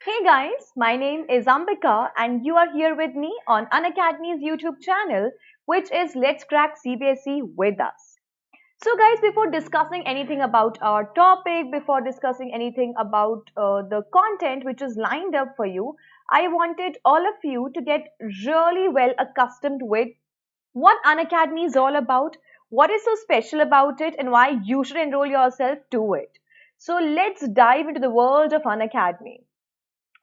Hey guys, my name is Ambika and you are here with me on Unacademy's YouTube channel, which is Let's Crack CBSE with us. So guys, before discussing anything about our topic, before discussing anything about the content which is lined up for you, I wanted all of you to get really well accustomed with what Unacademy is all about, what is so special about it, and why you should enroll yourself to it. So let's dive into the world of Unacademy.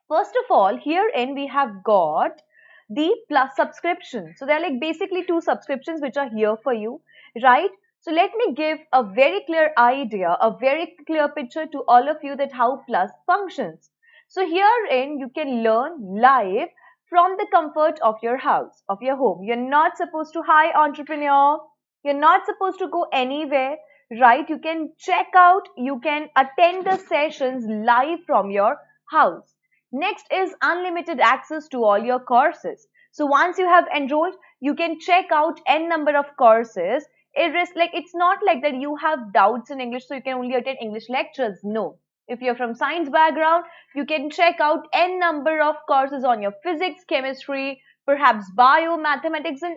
First of all, herein we have got the plus subscription. So there are like basically two subscriptions which are here for you, right? So let me give a very clear idea, a very clear picture to all of you that how plus functions. So herein you can learn live from the comfort of your house, of your home. You're not supposed to, hi entrepreneur, you're not supposed to go anywhere, right? You can check out, you can attend the sessions live from your house. Next is unlimited access to all your courses. So once you have enrolled, you can check out n number of courses. It's not like that you have doubts in English, so you can only attend English lectures. No. If you're from science background, you can check out n number of courses on your physics, chemistry, perhaps bio, mathematics, and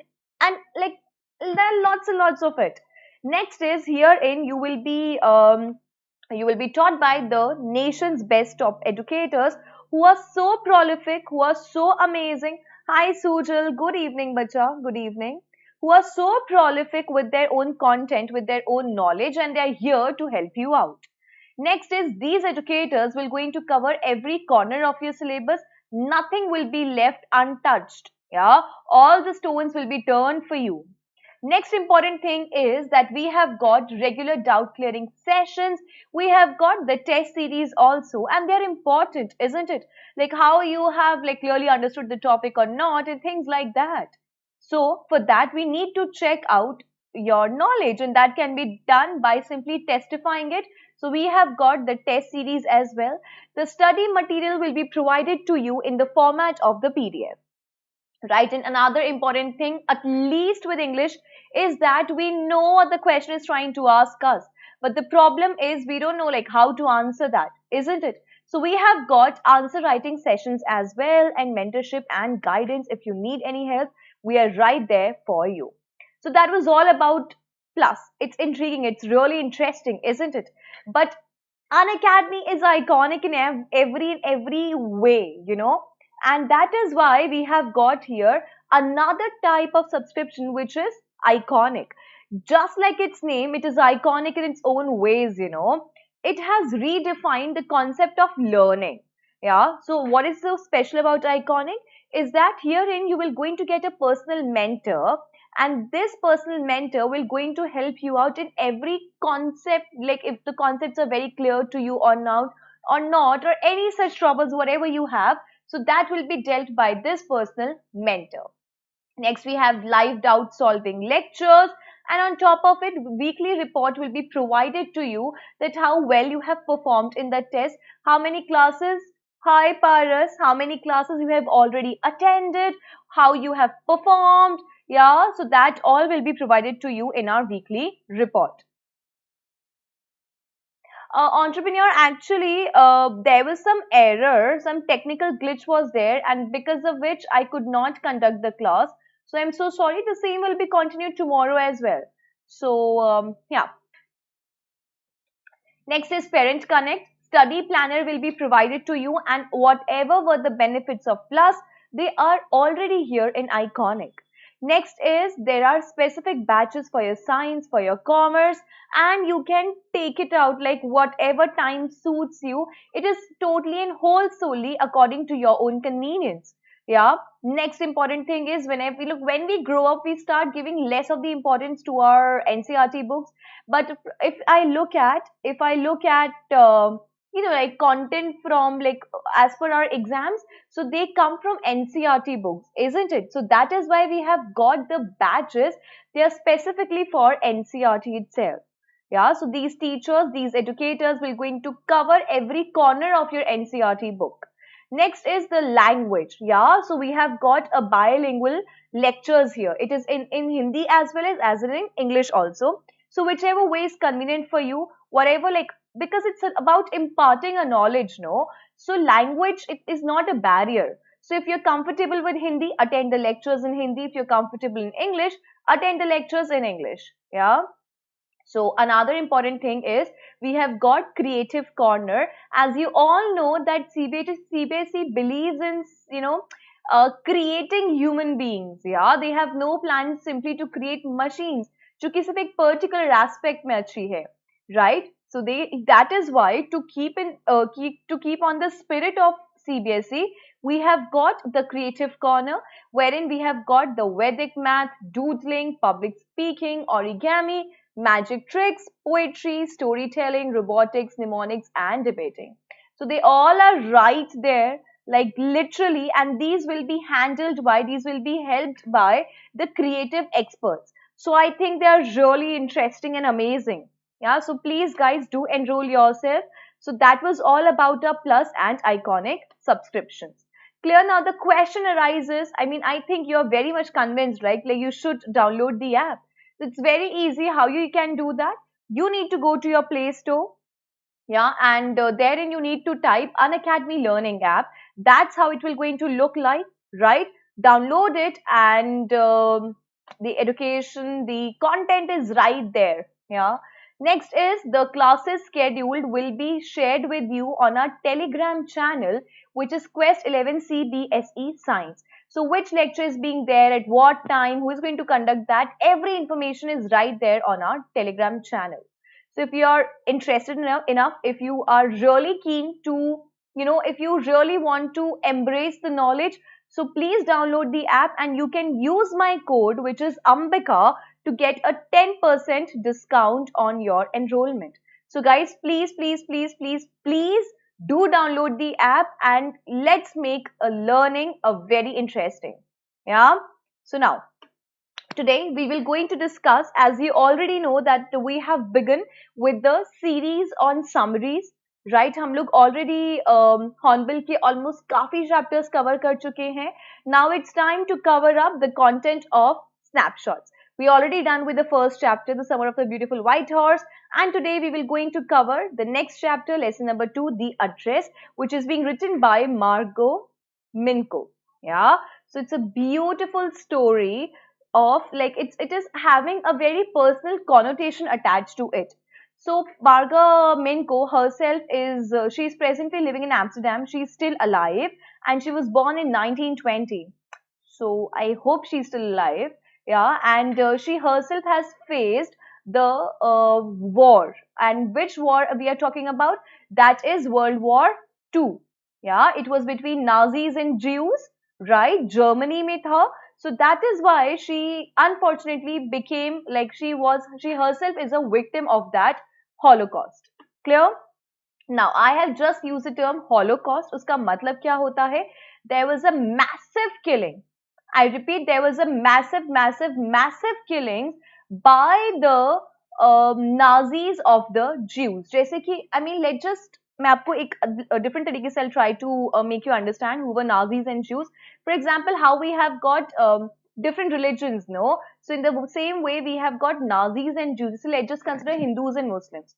like there are lots and lots of it. Next is herein you will be taught by the nation's best top educators who are so prolific, who are so amazing. Hi Sujal, good evening, bacha, good evening. Who are so prolific with their own content, with their own knowledge, and they are here to help you out. Next is these educators will going to cover every corner of your syllabus. Nothing will be left untouched. Yeah, all the stones will be turned for you. Next important thing is that we have got regular doubt clearing sessions. We have got the test series also, and they're important, isn't it? Like how you have like clearly understood the topic or not, and things like that. So for that, we need to check out your knowledge, and that can be done by simply testifying it. So we have got the test series as well. The study material will be provided to you in the format of the PDF, right? And another important thing, at least with English, is that we know what the question is trying to ask us, but the problem is we don't know like how to answer that, isn't it? So we have got answer writing sessions as well, and mentorship and guidance. If you need any help, we are right there for you. So that was all about plus. It's intriguing, it's really interesting, isn't it? But Unacademy is iconic in every way, and that is why we have got here another type of subscription which is iconic. Just like its name, it is iconic in its own ways. It has redefined the concept of learning. Yeah. So what is so special about iconic is that herein you will going to get a personal mentor, and this personal mentor will going to help you out in every concept, like if the concepts are very clear to you or not, or any such troubles whatever you have, so that will be dealt by this personal mentor. Next, we have live doubt solving lectures, and on top of it, weekly report will be provided to you that how well you have performed in the test, how many classes, hi Paras, how many classes you have already attended, how you have performed. Yeah, so that all will be provided to you in our weekly report. Entrepreneur, actually, there was some error, some technical glitch was there, and because of which I could not conduct the class. So I'm so sorry. The same will be continued tomorrow as well. So yeah. Next is Parent Connect. Study planner will be provided to you, and whatever were the benefits of Plus, they are already here in Iconic. Next is there are specific batches for your science, for your commerce, and you can take it out like whatever time suits you. It is totally and whole solely according to your own convenience. Yeah. Next important thing is whenever we look, when we grow up, we start giving less of the importance to our NCRT books. But if I look at like content from like as per our exams, so they come from NCRT books, isn't it? So that is why we have got the batches. They are specifically for NCRT itself. Yeah, so these teachers, these educators will going to cover every corner of your NCRT book. Next is the language. Yeah, so we have got a bilingual lectures here. It is in Hindi as well as in English also. So whichever way is convenient for you, whatever like because it's about imparting a knowledge, no? So language, it is not a barrier. So if you're comfortable with Hindi, attend the lectures in Hindi. If you're comfortable in English, attend the lectures in English. Yeah. So another important thing is we have got Creative Corner. As you all know that CBSE believes in, creating human beings. Yeah, they have no plans simply to create machines जो कि सिर्फ एक particular aspect में अच्छी है, right? So that is why to keep on the spirit of CBSE, we have got the Creative Corner, wherein we have got the Vedic math, doodling, public speaking, origami, magic tricks, poetry, storytelling, robotics, mnemonics, and debating. So they all are right there, like literally, and these will be helped by the creative experts. So I think they are really interesting and amazing. Yeah, so please guys do enroll yourself. So that was all about the plus and iconic subscriptions. Clear now? The question arises, I mean, I think you're very much convinced, right? Like you should download the app. It's very easy. How you can do that? You need to go to your Play Store, yeah, and therein you need to type Unacademy Learning app. That's how it will going to look like, right? Download it, and the education, the content is right there. Yeah. Next is the classes scheduled will be shared with you on our Telegram channel, which is Quest 11 CBSE Science. So which lecture is being there at what time, who is going to conduct that, every information is right there on our Telegram channel. So if you are interested enough, if you are really keen to, if you really want to embrace the knowledge, so please download the app and you can use my code, which is Ambika, to get a 10% discount on your enrollment. So guys, please, please, please, please, please do download the app and let's make a learning a very interesting. Yeah. So now, today we will going to discuss, as you already know that we have begun with the series on summaries, right? हम लोग already hornbill के almost काफी chapters cover कर चुके हैं. Now it's time to cover up the content of snapshots. We already done with the first chapter, the summer of the beautiful white horse, and today we will going to cover the next chapter, lesson number 2, the address, which is being written by Margot Minko. Yeah, so it's a beautiful story of, like, it is having a very personal connotation attached to it. So Marga Minko herself is she is presently living in Amsterdam. She is still alive and she was born in 1920. So I hope she's still alive. Yeah, and she herself has faced the war. And which war we are talking about? That is World War II. Yeah, it was between Nazis and Jews, right? Germany mein tha. So that is why she unfortunately became, like, she herself is a victim of that Holocaust. Clear? Now I have just used the term Holocaust. Uska matlab kya hota hai? There was a massive killing. I repeat, there was a massive, massive, massive killings by the Nazis of the Jews. जैसे कि, I mean, let's just, मैं आपको एक different तरीके से I'll try to make you understand who were Nazis and Jews. For example, how we have got different religions, no? So in the same way, we have got Nazis and Jews. So let's just consider Hindus and Muslims.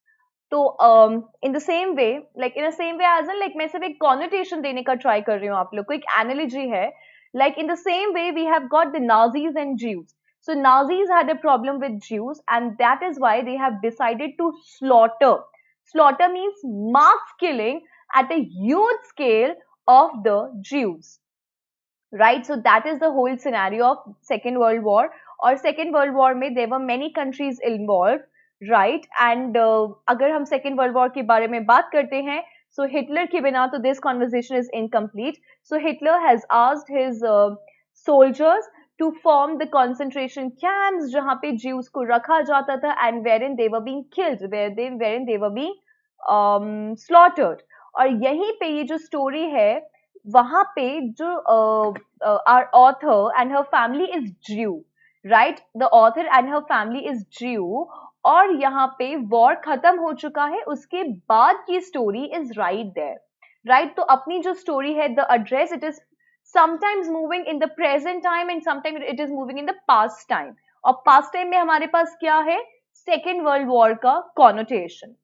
तो in the same way, like in the same way as in, like, मैं सिर्फ एक connotation देने का try कर रही हूँ आप लोग को, एक analogy है. Like in the same way, we have got the Nazis and Jews. So Nazis had a problem with Jews, and that is why they have decided to slaughter. Slaughter means mass killing at a huge scale of the Jews. Right? So that is the whole scenario of Second World War. Or Second World War में there were many countries involved, right? And अगर हम Second World War के बारे में बात करते हैं, so Hitler के बिना तो this conversation is incomplete. So Hitler has asked his soldiers to form the concentration camps जहाँ पे Jews को रखा जाता था, and wherein they were being killed, wherein they were being slaughtered. और यहीं पे ये जो story है, वहाँ पे जो our author and her family is Jew, right? The author and her family is Jew. और यहाँ पे वॉर खत्म हो चुका है, उसके बाद की story is right there, right? तो अपनी जो स्टोरी है, the address, it is sometimes moving in the present time and sometimes it is moving in the past time. और पास्ट टाइम में हमारे पास क्या है? सेकेंड वर्ल्ड वॉर का connotation.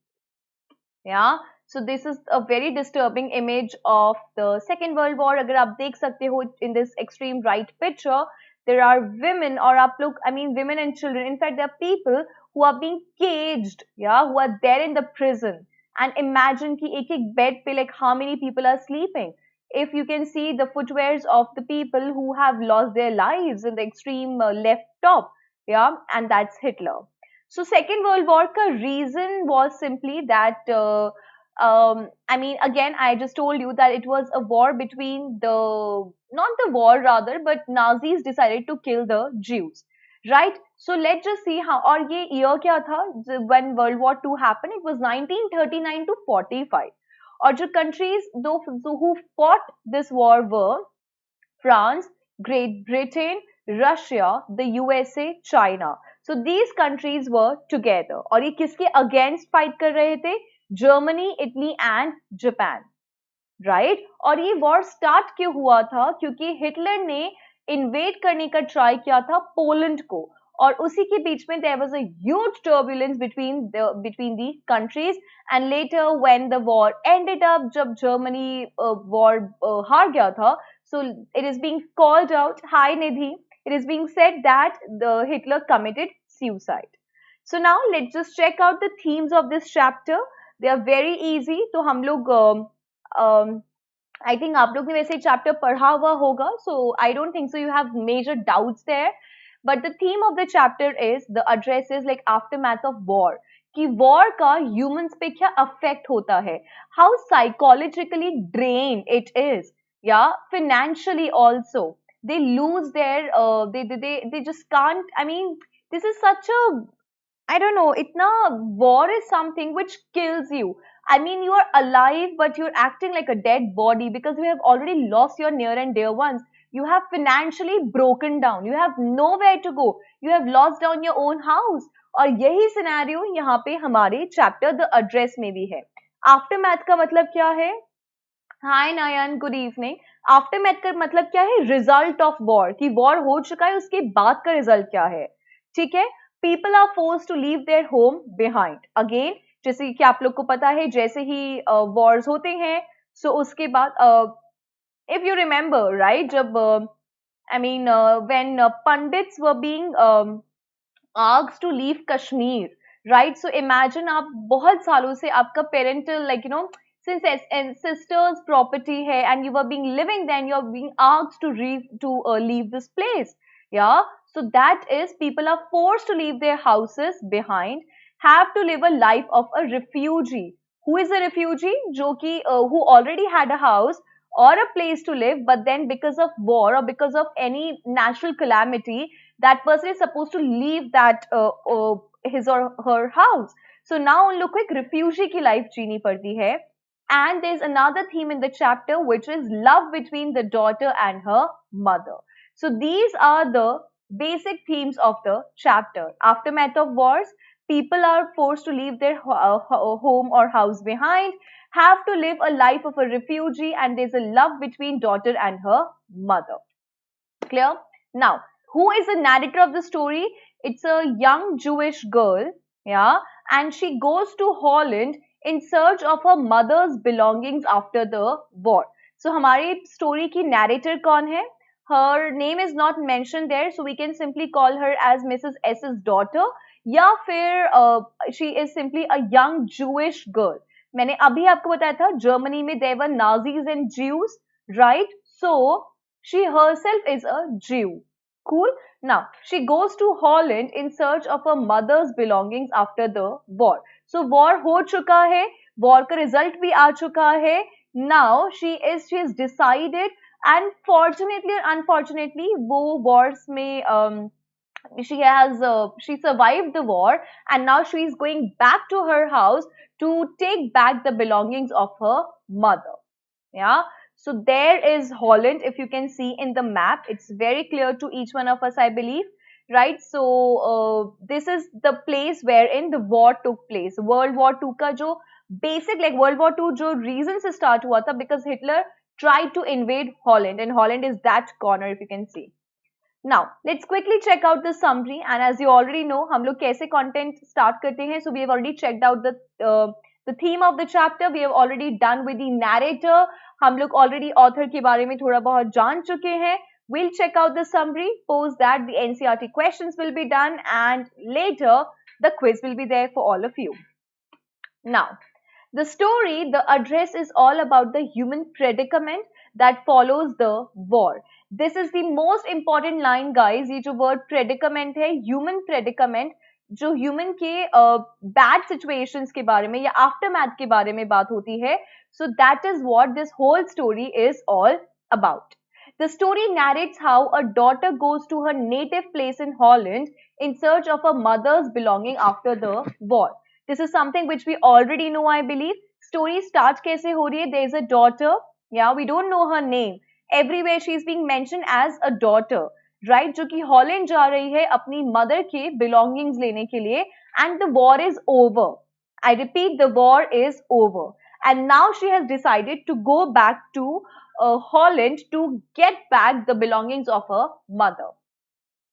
Yeah, so this is a very disturbing image of the Second World War. अगर आप देख सकते हो in this extreme right picture, there are women और आप लोग, I mean women and children. In fact, there are people who are being caged, yeah, who are there in the prison. And imagine कि एक एक bed पे like how many people are sleeping. If you can see the footwears of the people who have lost their lives in the extreme left top, yeah, and that's Hitler. So Second World War ka reason was simply that I mean again I just told you that it was a war between the not the war rather but Nazis decided to kill the Jews, right? So let's just see how और ये year क्या था when World War II happened. It was 1939 to 45 और जो countries who fought this war were France, Great Britain, Russia, the USA, China. So these countries were together. और ये किसके against fight कर रहे थे? Germany, Italy and Japan. Right और ये वॉर स्टार्ट क्यों हुआ था क्योंकि हिटलर ने इन्वेड करने का ट्राई किया था पोलैंड को और उसी के बीच में there was a huge turbulence between the countries and later when the war ended up जब जर्मनी वॉर हार गया था so it is being called out high निधि it is being said that the Hitler committed suicide. So now let's just check out the themes of this chapter. They are very easy. तो हम लोग I think आप लोग ने वैसे chapter पढ़ा हुआ होगा so I don't think so you have major doubts there but the theme of the chapter is the addresses like aftermath of war कि war का humans पे क्या affect होता है how psychologically drained it is yeah financially also they lose their they just can't I mean this is such a I don't know itna war is something which kills you I mean, you are alive, but you're acting like a dead body because you have already lost your near and dear ones. You have financially broken down. You have nowhere to go. You have lost down your own house. और यही scenario यहाँ पे हमारे chapter the address में भी है. Aftermath का मतलब क्या है? हाय नयन, गुड इवनिंग. आफ्टरमैथ का मतलब क्या है? रिजल्ट ऑफ वॉर कि वॉर हो चुका है उसके बाद का रिजल्ट क्या है? ठीक है. People are forced to leave their home behind. Again जैसे कि आप लोग को पता है जैसे ही वॉर्स होते हैं सो उसके बाद इफ यू रिमेम्बर राइट जब I mean when pandits were being asked to leave Kashmir right so imagine आप बहुत सालों से आपका parental like you know since sister's property है and you were being living then you're being asked to leave this place yeah so that is people are forced to leave their houses behind have to live a life of a refugee. Who is a refugee? जो कि who already had a house or a place to live, but then because of war or because of any natural calamity, that person is supposed to leave that his or her house. So now उन लोग को एक refugee की life जीनी पड़ती है. And there's another theme in the chapter which is love between the daughter and her mother. So these are the basic themes of the chapter. Aftermath of wars. People are forced to leave their home or house behind, have to live a life of a refugee, and there's a love between daughter and her mother. Clear? Now, who is the narrator of the story? It's a young Jewish girl, yeah, and she goes to Holland in search of her mother's belongings after the war. So, हमारी story की narrator कौन है? Her name is not mentioned there, so we can simply call her as Mrs. S's daughter. या फिर she is simply a young Jewish girl. मैंने अभी आपको बताया था जर्मनी में there were Nazis and Jews right so she herself is a Jew. Cool. Now she goes to Holland in search of a mother's belongings after the war. So war हो चुका है, war का result भी आ चुका है. Now she is decided and fortunately और unfortunately वो Wars में she survived the war and now she is going back to her house to take back the belongings of her mother. Yeah, so there is Holland. If you can see in the map, it's very clear to each one of us, I believe, right? So this is the place wherein the war took place. World War II ka jo basic like World War II jo reason se start hua tha because Hitler tried to invade Holland and Holland is that corner if you can see. Now, let's quickly check out the summary and as you already know, हम लोग कैसे content start करते हैं. So we have already checked out the The theme of the chapter we have already done with the narrator. हम लोग already author के बारे में थोड़ा बहुत जान चुके हैं. We'll check out the summary. Post that the NCERT questions will be done, and later the quiz will be there for all of you. Now, the story, the address is all about the human predicament that follows the war. This is the most important line, guys. ये जो word predicament है, human predicament, जो human के bad situations के बारे में या aftermath के बारे में बात होती है. So that is what this whole story is all about. The story narrates how a daughter goes to her native place in Holland in search of her mother's belonging after the war. This is something which we already know, I believe. Story starts kaise ho rahi hai? There is a daughter. Yeah, we don't know her name. Everywhere she is being mentioned as a daughter, right? जो कि Holland जा रही है अपनी mother के belongings लेने के लिए, and the war is over. I repeat, the war is over. And now she has decided to go back to Holland to get back the belongings of her mother.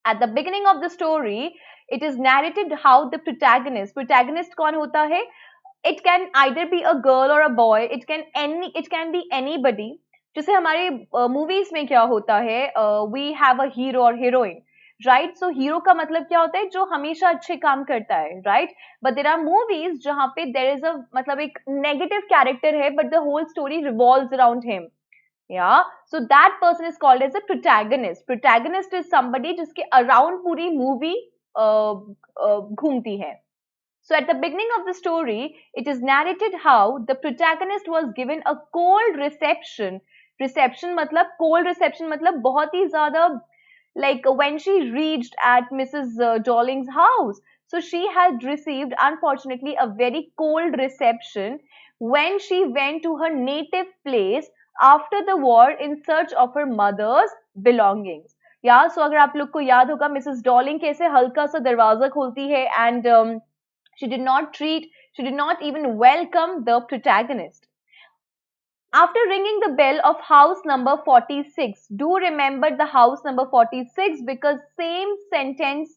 At the beginning of the story, it is narrated how the protagonist कौन होता है? It can either be a girl or a boy. It can be anybody. जैसे हमारे movies में क्या होता है? We have a hero or heroine, right? So hero का मतलब क्या होता है? जो हमेशा अच्छे काम करता है, right? But there are movies जहाँ पे there is a मतलब एक negative character है, but the whole story revolves around him. Yeah, so that person is called as a protagonist. Protagonist is somebody जिसके around पूरी movie घूमती है. So at the beginning of the story, it is narrated how the protagonist was given a cold reception. Reception मतलब cold reception मतलब बहुत ही ज़्यादा, like when she reached at Mrs. Dolling's house. So she had received, unfortunately, a very cold reception when she went to her native place after the war in search of her mother's belongings. Yeah, so अगर आप लोग को याद होगा Mrs. Dolling कैसे हल्का सा दरवाजा खोलती है, and she did not even welcome the protagonist. After ringing the bell of house number 46, do remember the house number 46 because same sentence,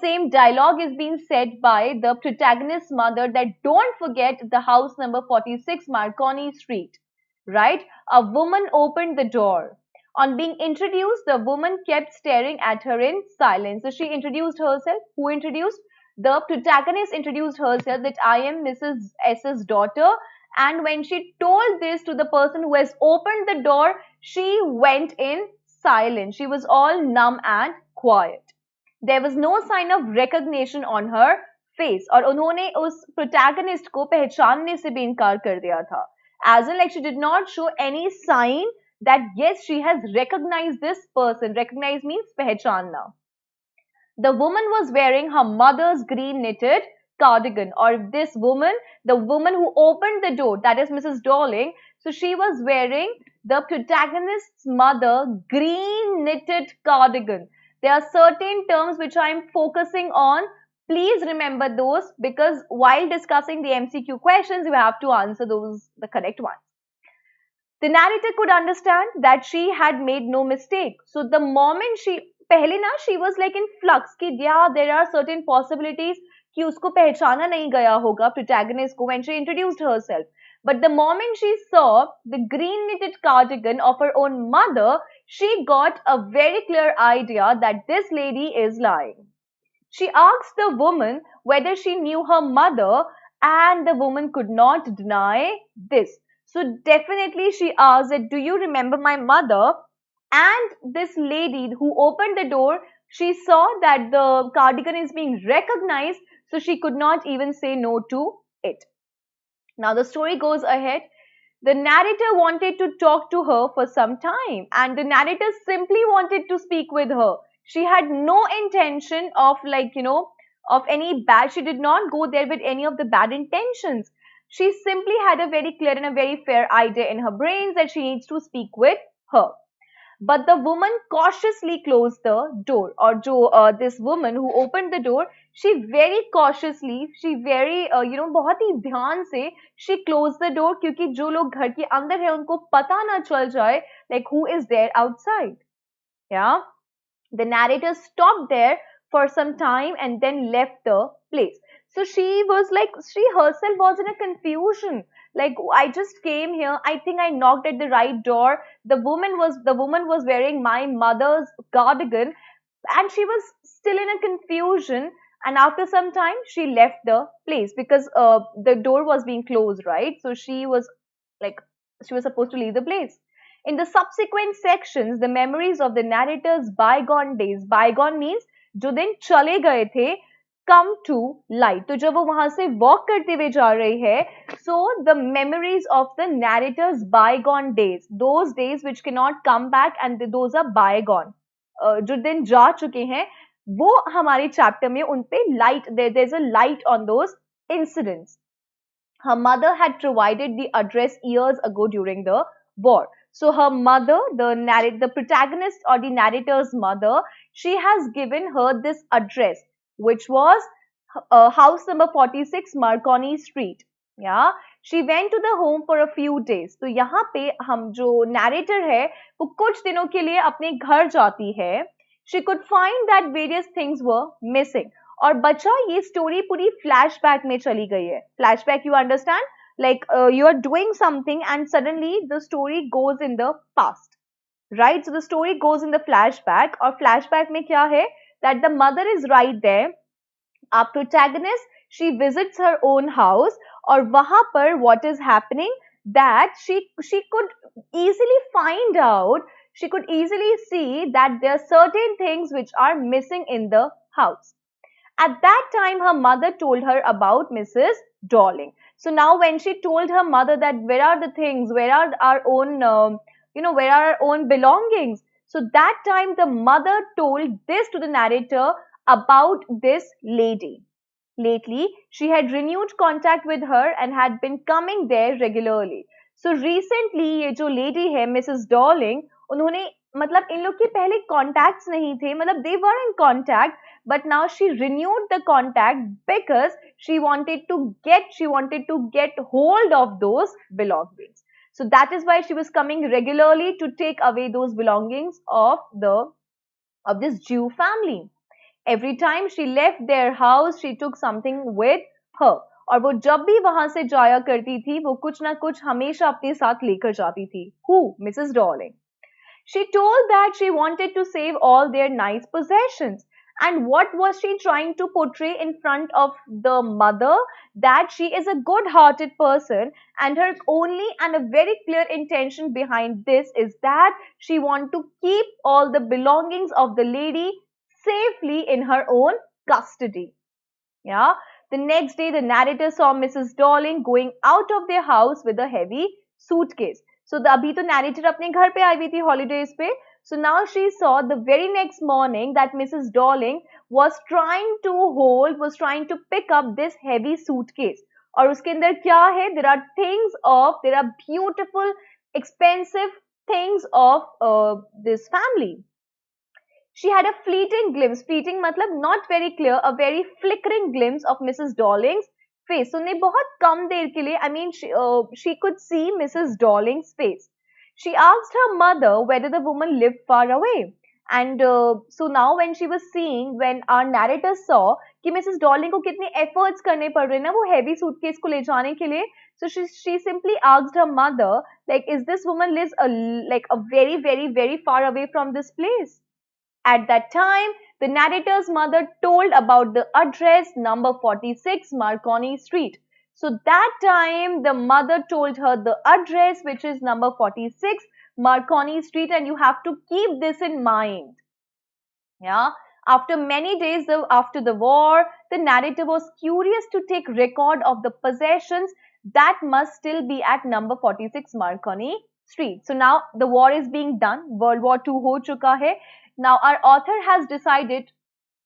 same dialogue is being said by the protagonist's mother, that don't forget the house number 46 Marconi Street. Right? A woman opened the door. On being introduced, the woman kept staring at her in silence. So she introduced herself. Who introduced? The protagonist introduced herself that I am Mrs. S's daughter. And when she told this to the person who has opened the door, she went in silence. She was all numb and quiet. There was no sign of recognition on her face. और उन्होंने उस protagonist को पहचानने से भी इनकार कर दिया था. As in, like, she did not show any sign that yes, she has recognized this person. Recognize means pehchanna. The woman was wearing her mother's green knitted cardigan. Or this woman, the woman who opened the door, that is Mrs. Dolling. So she was wearing the protagonist's mother green knitted cardigan. There are certain terms which I am focusing on. Please remember those, because while discussing the MCQ questions, you have to answer those, the correct ones. The narrator could understand that she had made no mistake. So the moment she was like in flux कि yeah, there are certain possibilities कि उसको पहचाना नहीं गया होगा protagonist को when she introduced herself. But the moment she saw the green knitted cardigan of her own mother, she got a very clear idea that this lady is lying. She asked the woman whether she knew her mother, and the woman could not deny this. So definitely she asked that, do you remember my mother? And this lady who opened the door, she saw that the cardigan is being recognized, so she could not even say no to it. Now the story goes ahead. The narrator wanted to talk to her for some time, and the narrator simply wanted to speak with her. She had no intention of of any bad. She did not go there with any of the bad intentions. She simply had a very clear and a very fair idea in her brains that she needs to speak with her. But the woman cautiously closed the door. Or this woman who opened the door, she very cautiously, she very बहुत ही ध्यान से she closed the door, क्योंकि जो लोग घर के अंदर है उनको पता ना चल जाए like who is there outside. Yeah. The narrator stopped there for some time and then left the place. So she was like, she herself was in a confusion. Like, I just came here. I think I knocked at the right door. The woman was wearing my mother's cardigan, and she was still in a confusion. And after some time, she left the place because the door was being closed, right? So like, she was supposed to leave the place. In the subsequent sections, the memories of the narrator's bygone days, bygone means जो दिन चले गए थे, come to light. तो जब वो वहां से walk करते हुए जा रही है, so the memories of the narrator's bygone days, those days which cannot come back, and those are bygone, जो दिन जा चुके हैं, वो हमारे चैप्टर में उन पे light, there's a light on those incidents. Her mother had provided the address years ago during the war. So her mother, the protagonist or the narrator's mother, she has given her this address, which was house number 46 Marconi Street. Yeah, she went to the home for a few days. तो यहाँ पे हम जो narrator है वो कुछ दिनों के लिए अपने घर जाती है. She could find that various things were missing. और बच्चा ये स्टोरी पूरी फ्लैशबैक में चली गई है. Flashback, you understand, like you are doing something and suddenly the story goes in the past, right? So the story goes in the flashback. और flashback में क्या है, that the mother is right there. Our protagonist, she visits her own house, और वहां पर what is happening, that she could easily find out, she could easily see that there are certain things which are missing in the house. At that time, her mother told her about Mrs. Darling. So now when she told her mother that where are the things, where are our own, where are our own belongings? So that time the mother told this to the narrator about this lady. Lately, she had renewed contact with her and had been coming there regularly. So recently, ये जो lady है, Mrs. Darling, उन्होंने मतलब इन लोग के पहले contacts नहीं थे, मतलब they were in contact, but now she renewed the contact because she wanted to get hold of those belongings. So that is why she was coming regularly to take away those belongings of this Jew family. Every time she left their house, she took something with her. और वो जब भी वहां से जाया करती थी, वो कुछ ना कुछ हमेशा अपने साथ लेकर जाती थी. Who? Mrs. Darling. She told that she wanted to save all their nice possessions. And what was she trying to portray in front of the mother? That she is a good-hearted person, and her only and a very clear intention behind this is that she wants to keep all the belongings of the lady safely in her own custody. Yeah. The next day, the narrator saw Mrs. Darling going out of their house with a heavy suitcase. So अभी तो narrator अपने घर पे आई हुई थी holidays पे. So now she saw the very next morning that Mrs. Darling was trying to pick up this heavy suitcase. और उसके अंदर क्या है? There are beautiful, expensive things of this family. She had a fleeting glimpse, fleeting matlab not very clear, a very flickering glimpse of Mrs. Darling's face. So ने बहुत कम देर के लिए, I mean, she could see Mrs. Darling's face. She asked her mother whether the woman lived far away. And so now when she was seeing, when our narrator saw कि Mrs. Darling को कितने efforts करने पड़ रहे हैं ना वो heavy suitcase को ले जाने के लिए, so she simply asked her mother, like, is this woman lives a very, very, very far away from this place? At that time, the narrator's mother told about the address number 46 Marconi Street. So that time, the mother told her the address, which is number 46 Marconi Street, and you have to keep this in mind. Yeah. After many days after the war, the narrator was curious to take record of the possessions that must still be at number 46 Marconi Street. So now the war is being done. World War II ho chuka hai. Now our author has decided,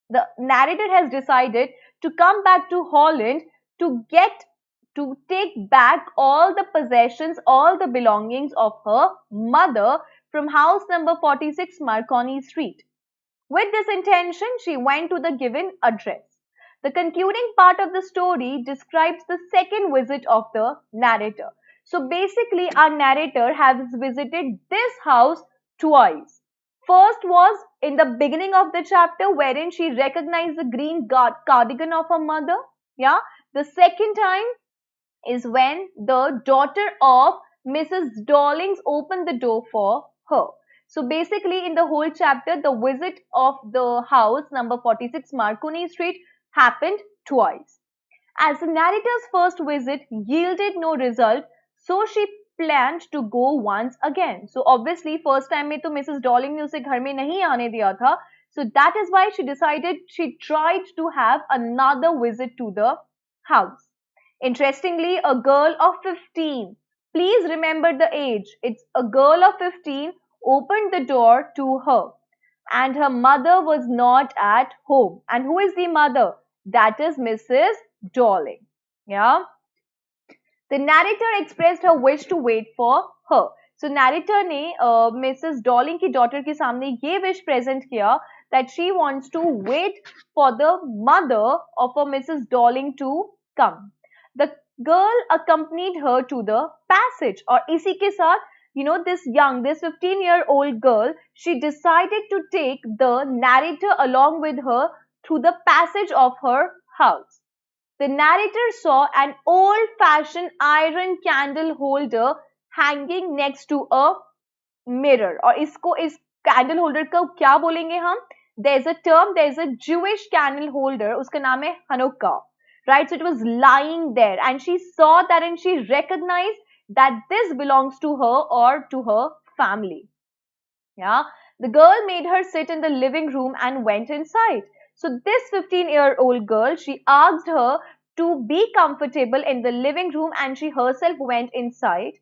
the narrator has decided to come back to Holland to take back all the possessions, all the belongings of her mother from house number 46 Marconi Street. With this intention, she went to the given address. The concluding part of the story describes the second visit of the narrator. So basically, our narrator has visited this house twice. First was in the beginning of the chapter wherein she recognized the green cardigan of her mother. Yeah. The second time is when the daughter of Mrs. Dawlings opened the door for her. So basically, in the whole chapter, the visit of the house number 46 Marconi Street happened twice. As the narrator's first visit yielded no result, so she planned to go once again. So obviously, first time में तो Mrs. Dawling ने उसे घर में नहीं आने दिया था. So that is why she tried to have another visit to the house. Interestingly, a girl of 15, please remember the age, it's a girl of 15, opened the door to her. And her mother was not at home. And who is the mother? That is Mrs. Dawling. Yeah. The narrator expressed her wish to wait for her. So narrator ने Mrs. Dawling की daughter के सामने ये wish present किया that she wants to wait for the mother of a Mrs. Dawling to come. The girl accompanied her to the passage. और इसी के साथ this 15-year-old girl, she decided to take the narrator along with her through the passage of her house. The narrator saw an old-fashioned iron candle holder hanging next to a mirror. और इस candle holder का क्या बोलेंगे हम? There's a Jewish candle holder, उसका नाम है Hanukkah. Right, so it was lying there and she saw that and she recognized that this belongs to her or to her family. Yeah, the girl made her sit in the living room and went inside. So this 15-year-old girl, she asked her to be comfortable in the living room and she herself went inside.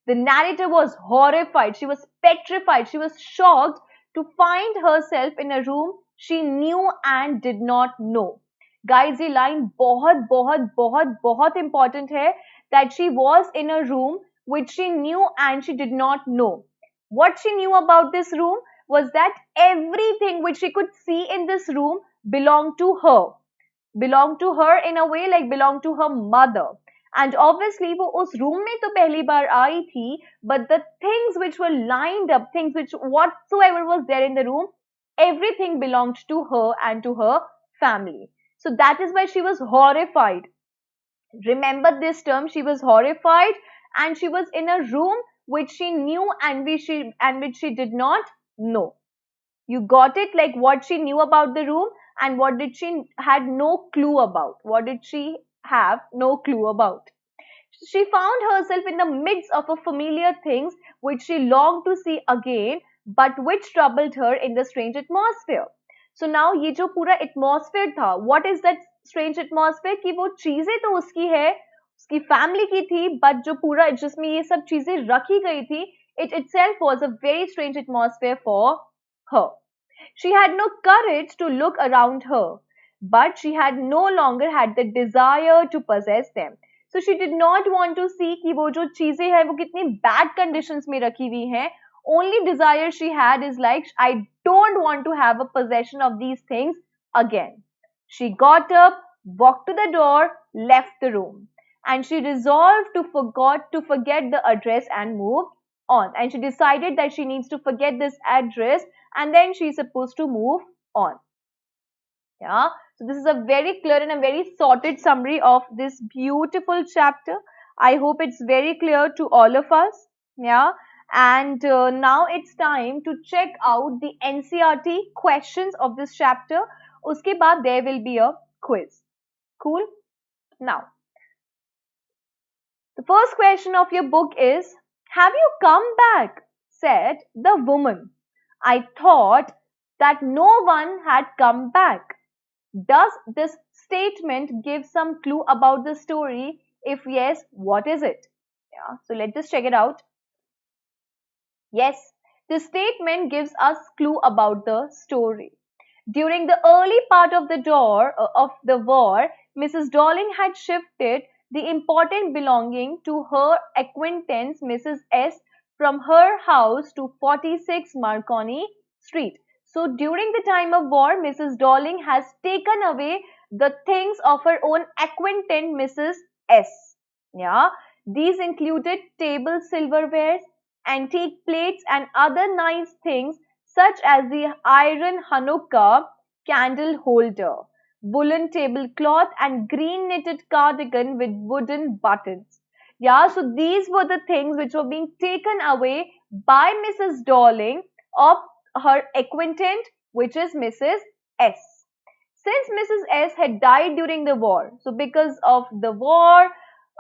The narrator was horrified. She was petrified. She was shocked to find herself in a room she knew and did not know. Guys, ये line बहुत बहुत बहुत बहुत important है that she was in a room which she knew and she did not know. What she knew about this room was that everything which she could see in this room belonged to her. Belonged to her in a way like belonged to her mother. And obviously वो उस room में तो पहली बार आई थी, but the things which were lined up, things which whatsoever was there in the room, everything belonged to her and to her family. So that is why she was horrified. Remember this term, she was horrified and she was in a room which she knew and which she did not know. You got it? Like what she knew about the room and what did she had no clue about. What did she have no clue about? She found herself in the midst of a familiar things which she longed to see again but which troubled her in the strange atmosphere. So now ये जो पूरा atmosphere था, what is that strange atmosphere? कि वो चीजें तो उसकी है, उसकी family की थी, but जो पूरा जिसमें ये सब चीजें रखी गई थी, it itself was a very strange atmosphere for her. She had no courage to look around her, but she had no longer had the desire to possess them. So she did not want to see कि वो जो चीजें हैं वो कितनी bad conditions में रखी हुई हैं. Only desire she had is like, I don't want to have a possession of these things again. She got up, walked to the door, left the room. And she resolved to forget the address and moved on. And she decided that she needs to forget this address and then she's supposed to move on. Yeah. So this is a very clear and a very sorted summary of this beautiful chapter. I hope it's very clear to all of us. Yeah. And now it's time to check out the NCERT questions of this chapter. Uske baad there will be a quiz. Cool? Now, the first question of your book is, have you come back? Said the woman. I thought that no one had come back. Does this statement give some clue about the story? If yes, what is it? Yeah, so let's just check it out. Yes, this statement gives us clue about the story. During the early part of the war, Mrs. Dawling had shifted the important belonging to her acquaintance Mrs. S from her house to 46 Marconi Street. So during the time of war, Mrs. Dawling has taken away the things of her own acquaintance Mrs. S. Yeah, these included table silverwares, antique plates and other nice things such as the iron Hanukkah candle holder. woolen tablecloth, and green knitted cardigan with wooden buttons. Yeah, so these were the things which were being taken away by Mrs. Darling of her acquaintance, which is Mrs. S. Since Mrs. S had died during the war, so because of the war,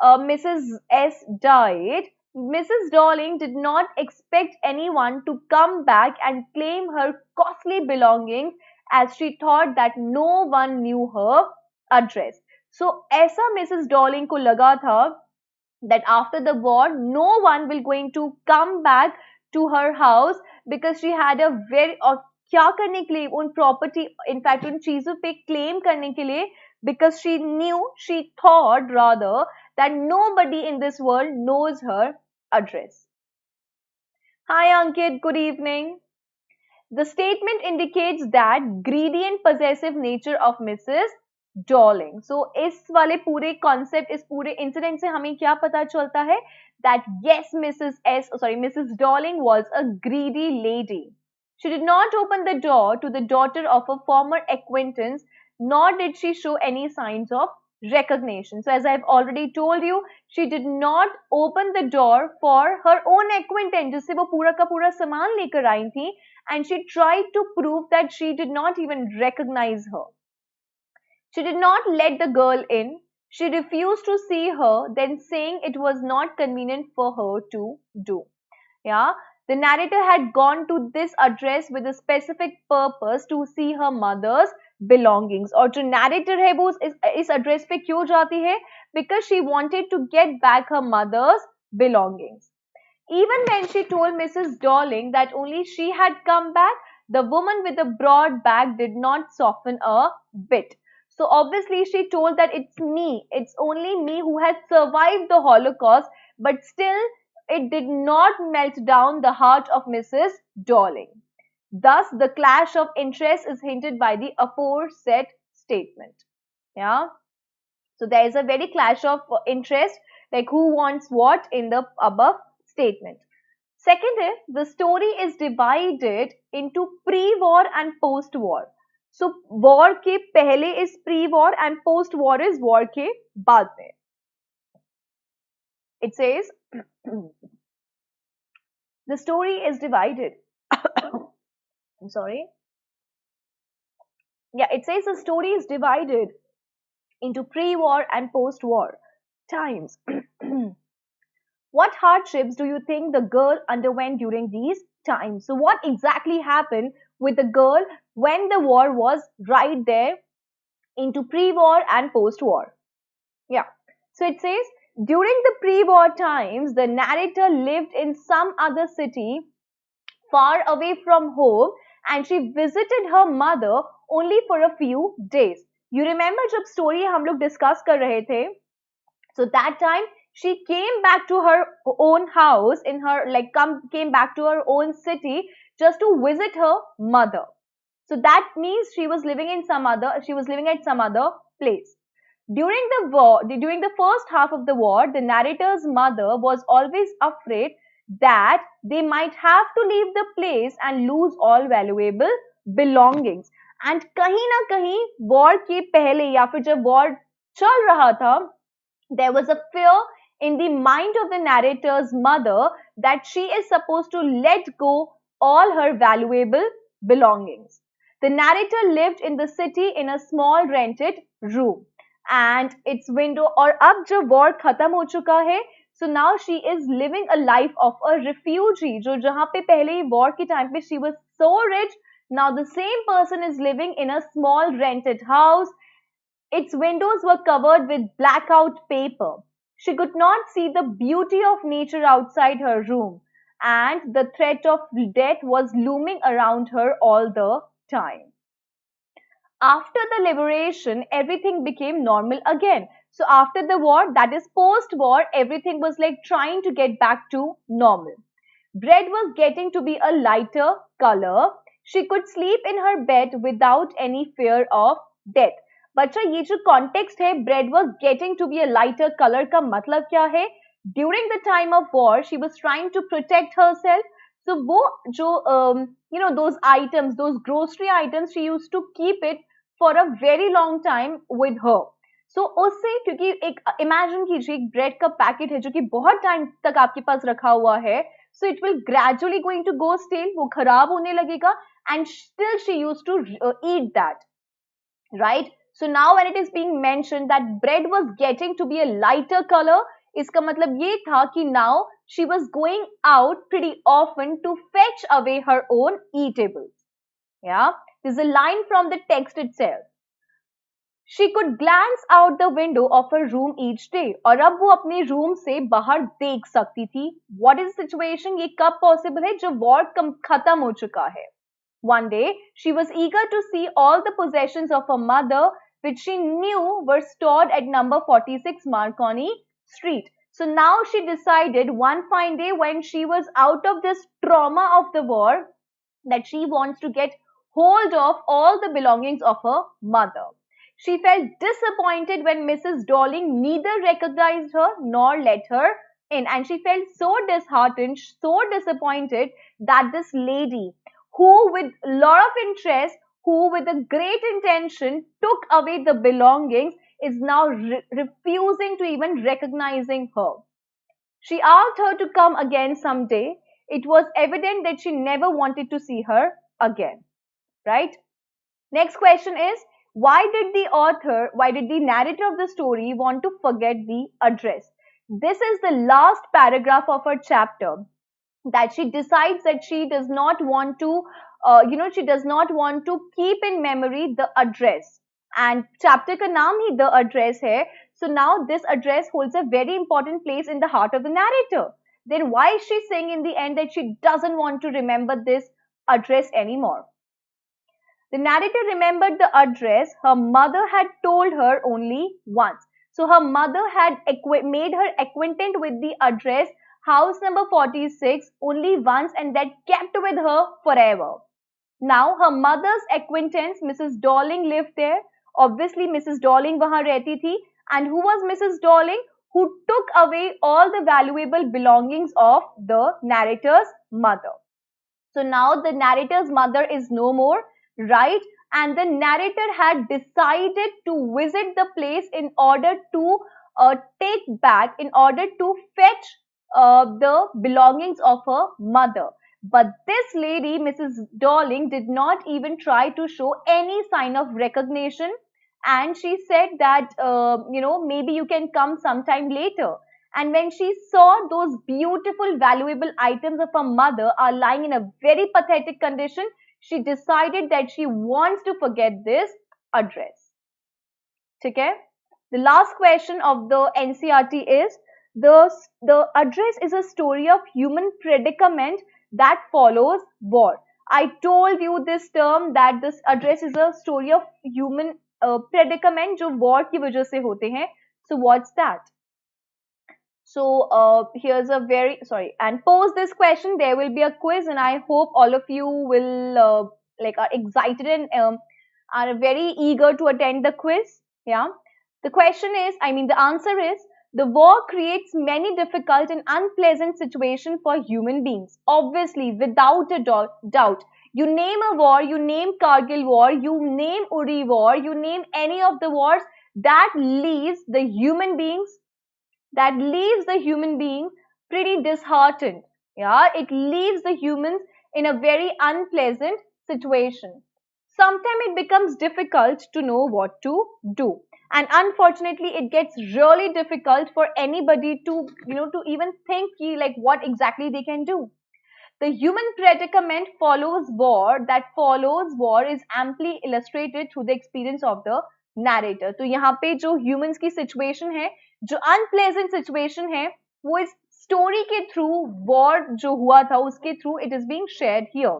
Mrs. S died. Mrs. Darling did not expect anyone to come back and claim her costly belongings, as she thought that no one knew her address. So ऐसा Mrs. Darling को लगा था that after the war no one will going to come back to her house, because she had a very, और क्या करने के लिए उन प्रॉपर्टी, इनफैक्ट उन चीजों पे क्लेम करने के लिए, because she thought rather that nobody in this world knows her address. Hi Ankit, good evening. The statement indicates that greedy and possessive nature of Mrs. Darling. So इस वाले पूरे concept, इस पूरे incident से हमें क्या पता चलता है? That yes, Mrs. Darling was a greedy lady. She did not open the door to the daughter of a former acquaintance, nor did she show any signs of recognition. So as I've already told you, she did not open the door for her own acquaintance, जिससे वो पूरा का पूरा सामान लेकर आई थी, and she tried to prove that she did not even recognize her. She did not let the girl in. She refused to see her, then saying it was not convenient for her to do. Yeah, the narrator had gone to this address with a specific purpose to see her mother's belongings. और जो narrator है वो इस address पे क्यों जाती है? Because she wanted to get back her mother's belongings. Even when she told Mrs. Darling that only she had come back, the woman with the broad back did not soften a bit. So obviously she told that it's only me who has survived the Holocaust, but still it did not melt down the heart of Mrs. Darling. Thus, the clash of interest is hinted by the aforesaid statement. Yeah. So there is a very clash of interest, like who wants what in the above statement. Second is, the story is divided into pre-war and post-war. So war के पहले is pre-war and post-war is war के बाद में. It says the story is divided. I'm sorry. Yeah, it says the story is divided into pre-war and post-war times. What hardships do you think the girl underwent during these times? So what exactly happened with the girl when the war was right there into pre-war and post-war? Yeah. So it says, during the pre-war times, the narrator lived in some other city far away from home, and she visited her mother only for a few days. You remember जब story हम लोग discuss कर रहे थे? So that time she came back to her own house came back to her own city just to visit her mother. So that means she was living at some other place. During the first half of the war, the narrator's mother was always afraid that they might have to leave the place and lose all valuable belongings. And कहीं ना कहीं war के पहले या फिर जब war चल रहा था, there was a fear in the mind of the narrator's mother that she is supposed to let go all her valuable belongings. The narrator lived in the city in a small rented room, and its window, और अब जब war खत्म हो चुका है, so now she is living a life of a refugee. जो जहाँ पे पहले war के time पे she was so rich, now the same person is living in a small rented house. Its windows were covered with blackout paper. She could not see the beauty of nature outside her room, and the threat of death was looming around her all the time. After the liberation, everything became normal again. So after the war, that is post-war, everything was like trying to get back to normal. Bread was getting to be a lighter color. She could sleep in her bed without any fear of death. बच्चा ये जो context है, bread was getting to be a lighter color का मतलब क्या है? During the time of war, she was trying to protect herself. So वो जो those items, those grocery items, she used to keep it for a very long time with her. So उससे, क्योंकि एक imagine कीजिए एक bread का packet है जो कि बहुत time तक आपके पास रखा हुआ है, so it will gradually going to go stale, वो खराब होने लगेगा, and still she used to eat that, right? So now when it is being mentioned that bread was getting to be a lighter color, इसका मतलब ये था कि now she was going out pretty often to fetch away her own eatables. Yeah, this is a line from the text itself. She could glance out the window of her room each day. और अब वो अपने room से बाहर देख सकती थी. What is the situation? ये कब possible है जब war खत्म हो चुका है. One day, she was eager to see all the possessions of her mother, which she knew were stored at number 46 Marconi Street. So now she decided one fine day when she was out of this trauma of the war that she wants to get hold of all the belongings of her mother. She felt disappointed when Mrs. Darling neither recognized her nor let her in, and she felt so disheartened, so disappointed that this lady, who with a lot of interest, who with a great intention took away the belongings, is now refusing to even recognizing her. She asked her to come again someday. It was evident that she never wanted to see her again, right? Next question is, why did the narrator of the story want to forget the address? This is the last paragraph of her chapter, that she decides that she does not want to, she does not want to keep in memory the address. And chapter ka naam hi The Address hai. So now this address holds a very important place in the heart of the narrator. Then why is she saying in the end that she doesn't want to remember this address anymore? The narrator remembered the address her mother had told her only once. So her mother had made her acquainted with the address house number 46 only once, and that kept with her forever. Now her mother's acquaintance Mrs. Darling lived there. Obviously Mrs. Darling wahan rehti thi. And who was Mrs. Darling? Who took away all the valuable belongings of the narrator's mother. So now the narrator's mother is no more, right? And the narrator had decided to visit the place in order to take back, in order to fetch the belongings of her mother. But this lady, Mrs. Darling, did not even try to show any sign of recognition. And she said that, maybe you can come sometime later. And when she saw those beautiful, valuable items of her mother are lying in a very pathetic condition, she decided that she wants to forget this address. Okay? The last question of the NCERT is, the address is a story of human predicament that follows war. I told you this term that this address is a story of human predicament जो war की वजह से होते हैं. So what's that? So here's a and post this question. There will be a quiz, and I hope all of you will are excited and are very eager to attend the quiz. Yeah. The answer is, the war creates many difficult and unpleasant situations for human beings. Obviously, without a doubt. You name a war, you name Kargil war, you name Uri war, you name any of the wars, that leaves the human being pretty disheartened. Yeah, it leaves the humans in a very unpleasant situation. Sometimes it becomes difficult to know what to do. And unfortunately, it gets really difficult for anybody to even think like what exactly they can do. The human predicament follows war is amply illustrated through the experience of the narrator. तो यहाँ पे जो humans की situation है, जो unpleasant situation है, वो इस story के through, war जो हुआ था उसके through, it is being shared here.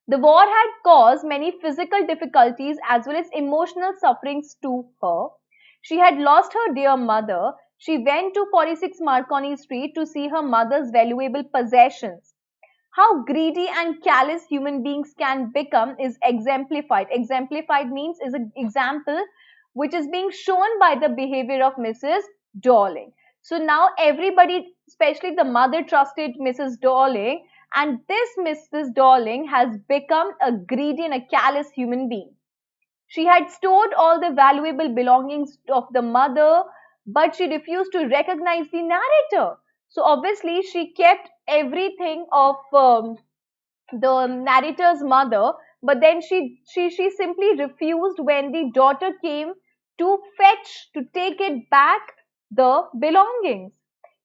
The war had caused many physical difficulties as well as emotional sufferings to her. She had lost her dear mother. She went to 46 Marconi Street to see her mother's valuable possessions. How greedy and callous human beings can become is exemplified. Exemplified means is an example which is being shown by the behavior of Mrs. Darling. So now everybody, especially the mother, trusted Mrs. Darling, and this Mrs. Darling has become a greedy and a callous human being. She had stored all the valuable belongings of the mother, but she refused to recognize the narrator. So obviously, she kept everything of the narrator's mother, but then she simply refused when the daughter came to fetch, to take it back, the belongings.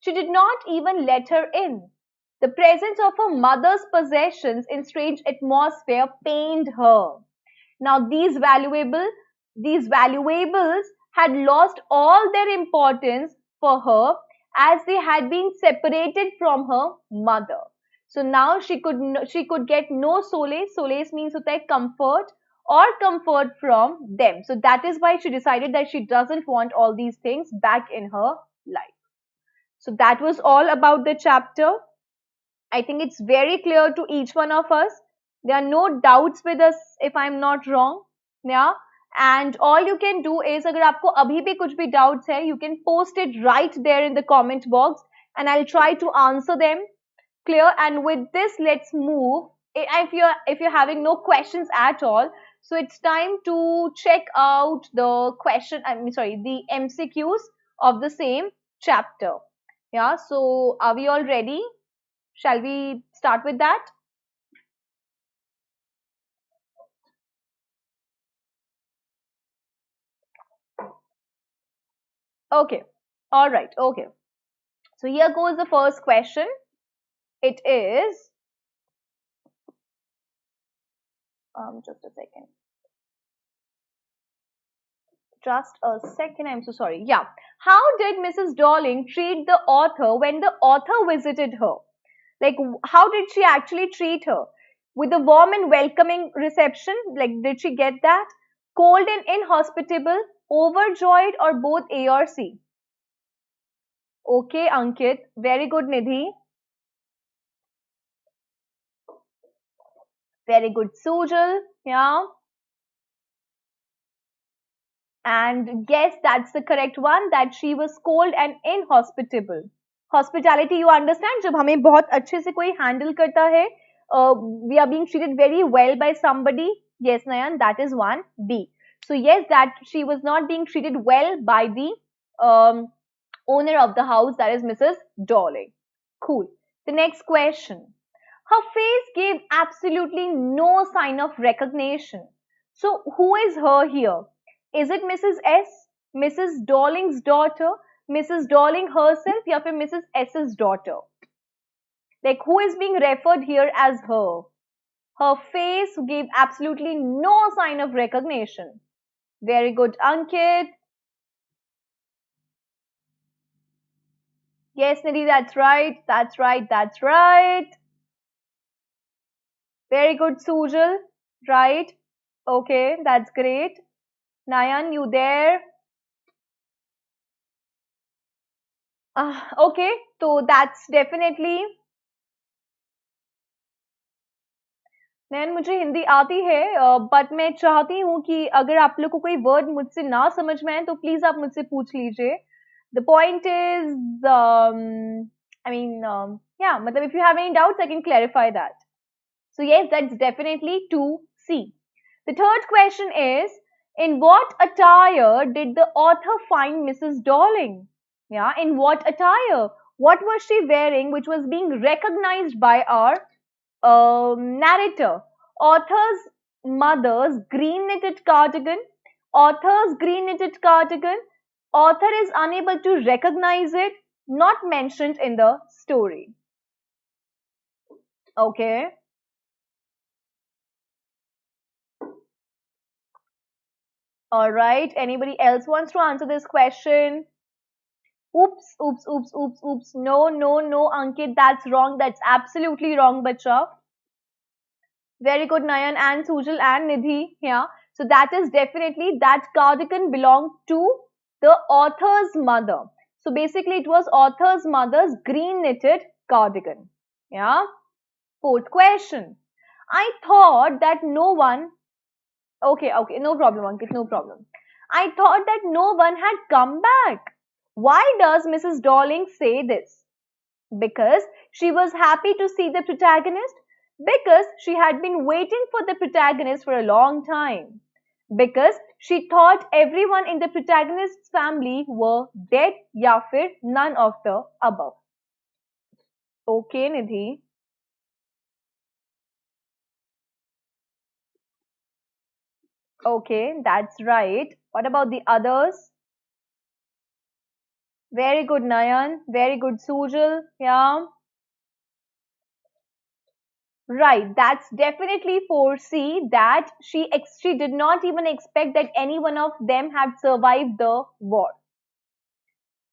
She did not even let her in. The presence of her mother's possessions in strange atmosphere pained her. Now these valuables had lost all their importance for her, as they had been separated from her mother. So now she could get no solace. Solace means hota hai comfort, or comfort from them. So that is why she decided that she doesn't want all these things back in her life. So that was all about the chapter. I think it's very clear to each one of us. There are no doubts with us if I'm not wrong. Yeah. And all you can do is, agar aapko abhi bhi kuch bhi doubts hai, you can post it right there in the comment box and I'll try to answer them. Clear? And with this, let's move. If you're having no questions at all, so it's time to check out the question, the MCQs of the same chapter. Yeah. So are we all ready? Shall we start with that? Okay. All right. Okay. So here goes the first question. It is, just a second. Just a second. I'm so sorry. Yeah. How did Mrs. Darling treat the author when the author visited her? Like, how did she actually treat her? With a warm and welcoming reception? Like, did she get that? Cold and inhospitable? Overjoyed, or both A or C? Okay, Ankit. Very good, Nidhi. Very good, Sujal. Yeah. And yes, that's the correct one, that she was cold and inhospitable. Hospitality, you understand, जब हमें बहुत अच्छे से कोई handle करता है, we are being treated very well by somebody. Yes, Nayan, that is one. B. So yes, that she was not being treated well by the um, owner of the house, that is Mrs. Dolly. Cool. The next question. Her face gave absolutely no sign of recognition. So, who is her here? Is it Mrs. S, Mrs. Darling's daughter, Mrs. Darling herself, or Mrs. S's daughter? Like, who is being referred here as her? Her face gave absolutely no sign of recognition. Very good, Ankit. Yes, Nidhi, that's right. That's right. That's right. Very good, Sujal. Right. Okay, that's great. Nayan, you there? Okay, so that's definitely. नैन मुझे हिंदी आती है, but मैं चाहती हूँ कि अगर आप लोग को कोई वर्ड मुझसे ना समझ में आए तो प्लीज आप मुझसे पूछ लीजिए. The point is, I mean, या मतलब if you have any doubts I can clarify that. So yes, that's definitely 2C. The third question is, in what attire did the author find Mrs. Darling? Yeah, in what attire? What was she wearing which was being recognized by our narrator? Author's mother's green knitted cardigan. Author's green knitted cardigan. Author is unable to recognize it. Not mentioned in the story. Okay. All right. Anybody else wants to answer this question? Oops, oops, oops, oops, oops. No, no, no, Ankit, that's wrong. That's absolutely wrong, bacha. Very good, Nayan and Sujal and Nidhi. Yeah. So that is definitely, that cardigan belonged to the author's mother. So basically, it was author's mother's green knitted cardigan. Yeah. Fourth question. I thought that no one. Okay, okay, no problem, Ankit, no problem. I thought that no one had come back. Why does Mrs. Darling say this? Because she was happy to see the protagonist, because she had been waiting for the protagonist for a long time. Because she thought everyone in the protagonist's family were dead या फिर none of the above. Okay, Nidhi. Okay, that's right. What about the others? Very good, Nayan. Very good, Sujal. Yeah. Right, that's definitely foresee that she did not even expect that any one of them had survived the war.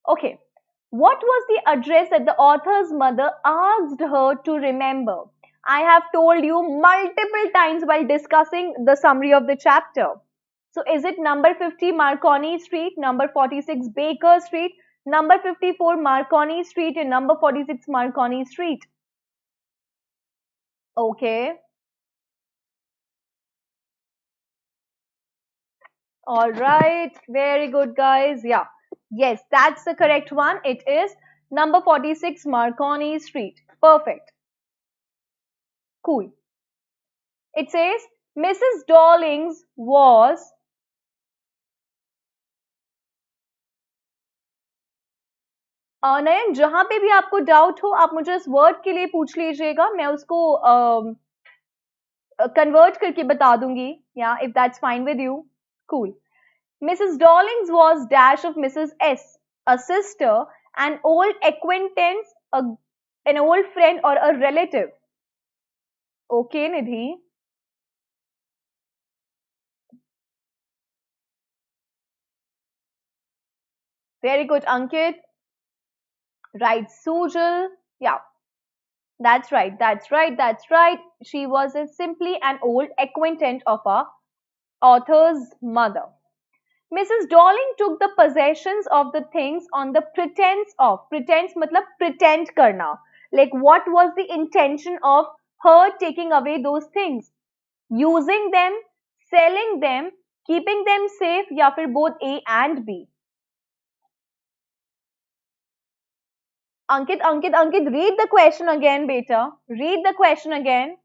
Okay, what was the address that the author's mother asked her to remember? I have told you multiple times while discussing the summary of the chapter. So is it number 50 Marconi Street, number 46 Baker Street, number 54 Marconi Street, and number 46 Marconi Street? Okay. All right, very good, guys. Yeah, yes, that's the correct one. It is number 46 Marconi Street. Perfect. Cool. It says Mrs. Dawlings was नयन जहां पे भी आपको doubt हो आप मुझे उस word के लिए पूछ लीजिएगा मैं उसको कन्वर्ट करके बता दूंगी या if that's fine with you cool Mrs. Dawlings was dash of Mrs. S, a sister, an old acquaintance, an old friend or a relative. Okay, Nidhi. Very good, Ankit. Right, Sujal. Yeah, that's right. That's right. That's right. She was simply an old acquaintance of our author's mother. Mrs. Dawling took the possessions of the things on the pretense matlab pretend karna. Like what was the intention of her taking away those things? Using them, selling them, keeping them safe या फिर both A and B. Ankit, read the question again, beta. Read the question again.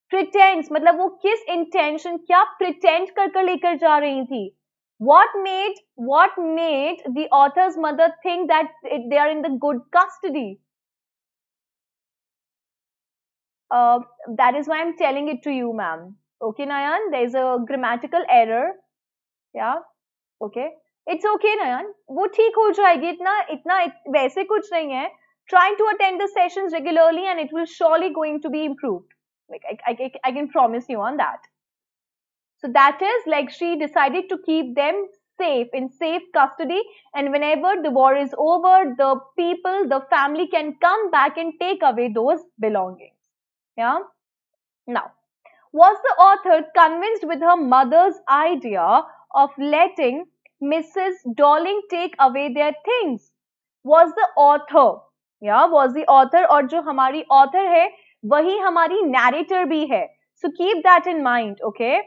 Pretends मतलब वो किस intention क्या pretend कर लेकर जा रही थी? What made the author's mother think that they are in the good custody? Uh, that is why I'm telling it to you, ma'am. Okay, Nayan, there is a grammatical error. Yeah, okay. It's okay, Nayan. वो ठीक हो जाएगी इतना वैसे कुछ नहीं है. Try to attend the sessions regularly and it will surely going to be improved. Like I can promise you on that. So that is like she decided to keep them safe in safe custody, and whenever the war is over, the family can come back and take away those belongings. Yeah. Now, was the author convinced with her mother's idea of letting Mrs. Dawling take away their things? Was the author, was the author और जो हमारी author है वही हमारी narrator भी है. So keep that in mind, okay?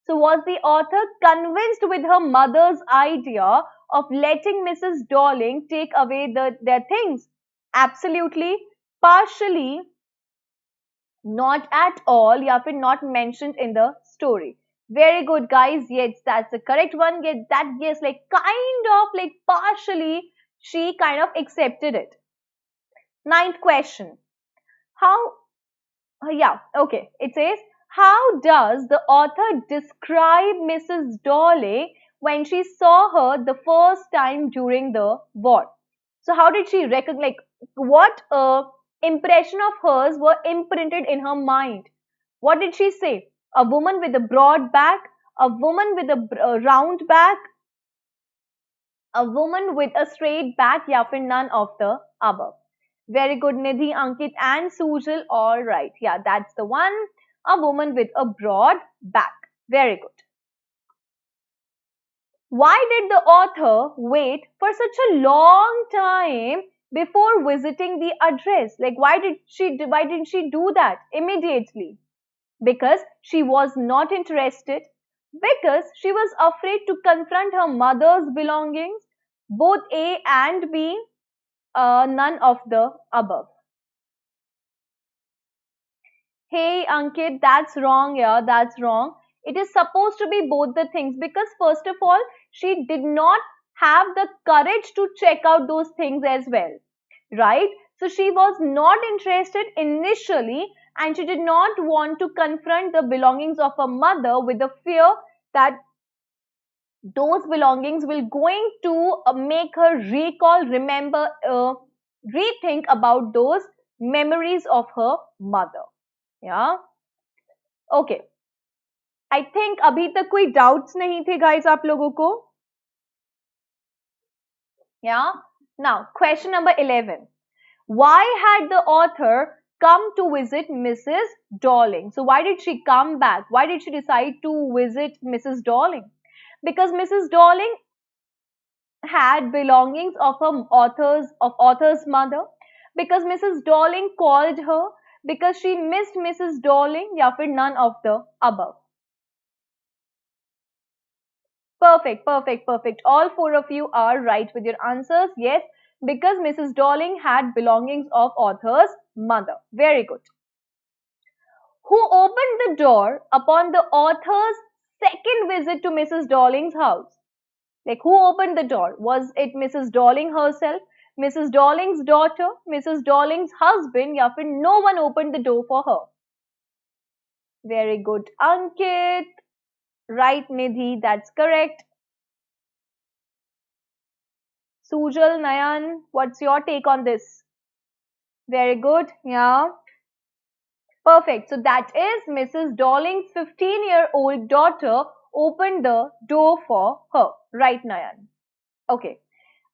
So was the author convinced with her mother's idea of letting Mrs. Dawling take away their things? Absolutely, partially, not at all, या फिर not mentioned in the story. Very good, guys. Yes, that's the correct one. Yes, like kind of like partially, she kind of accepted it. Ninth question. How? Yeah, okay. It says, how does the author describe Mrs. Dawling when she saw her the first time during the war? So, how did she recognize? Like, what impression of hers were imprinted in her mind? What did she say? A woman with a broad back, a woman with a round back, a woman with a straight back, या फिर none of the above. Very good, Nidhi, Ankit, and Sujal. All right. Yeah, that's the one. A woman with a broad back. Very good. Why did the author wait for such a long time before visiting the address? Like, why didn't she do that immediately? Because she was not interested, because she was afraid to confront her mother's belongings, both A and B, none of the above. Hey Ankit, that's wrong. Yeah, that's wrong. It is supposed to be both the things because, first of all, she did not have the courage to check out those things as well, right? So she was not interested initially, and she did not want to confront the belongings of her mother with the fear that those belongings will going to make her recall, remember, rethink about those memories of her mother. Yeah. Okay. I think अभी तक कोई doubts नहीं थे guys आप लोगों को. Yeah. Now, question number 11. Why had the author come to visit Mrs. Darling? So why did she come back? Why did she decide to visit Mrs. Darling? Because Mrs. Darling had belongings of her author's mother, because Mrs. Darling called her, because she missed Mrs. Darling, या फिर none of the above. Perfect, perfect, perfect. All four of you are right with your answers. Yes, because Mrs. Darling had belongings of author's mother. Very good. Who opened the door upon the author's second visit to Mrs. Darling's house? Like, who opened the door? Was it Mrs. Darling herself, Mrs. Darling's daughter, Mrs. Darling's husband, या फिर no one opened the door for her? Very good, Ankit. Right, Nidhi, that's correct. Sujal, Nayan, what's your take on this? Very good, yeah. Perfect. So that is Mrs. Darling's 15-year-old daughter opened the door for her. Right, Nayan? Okay.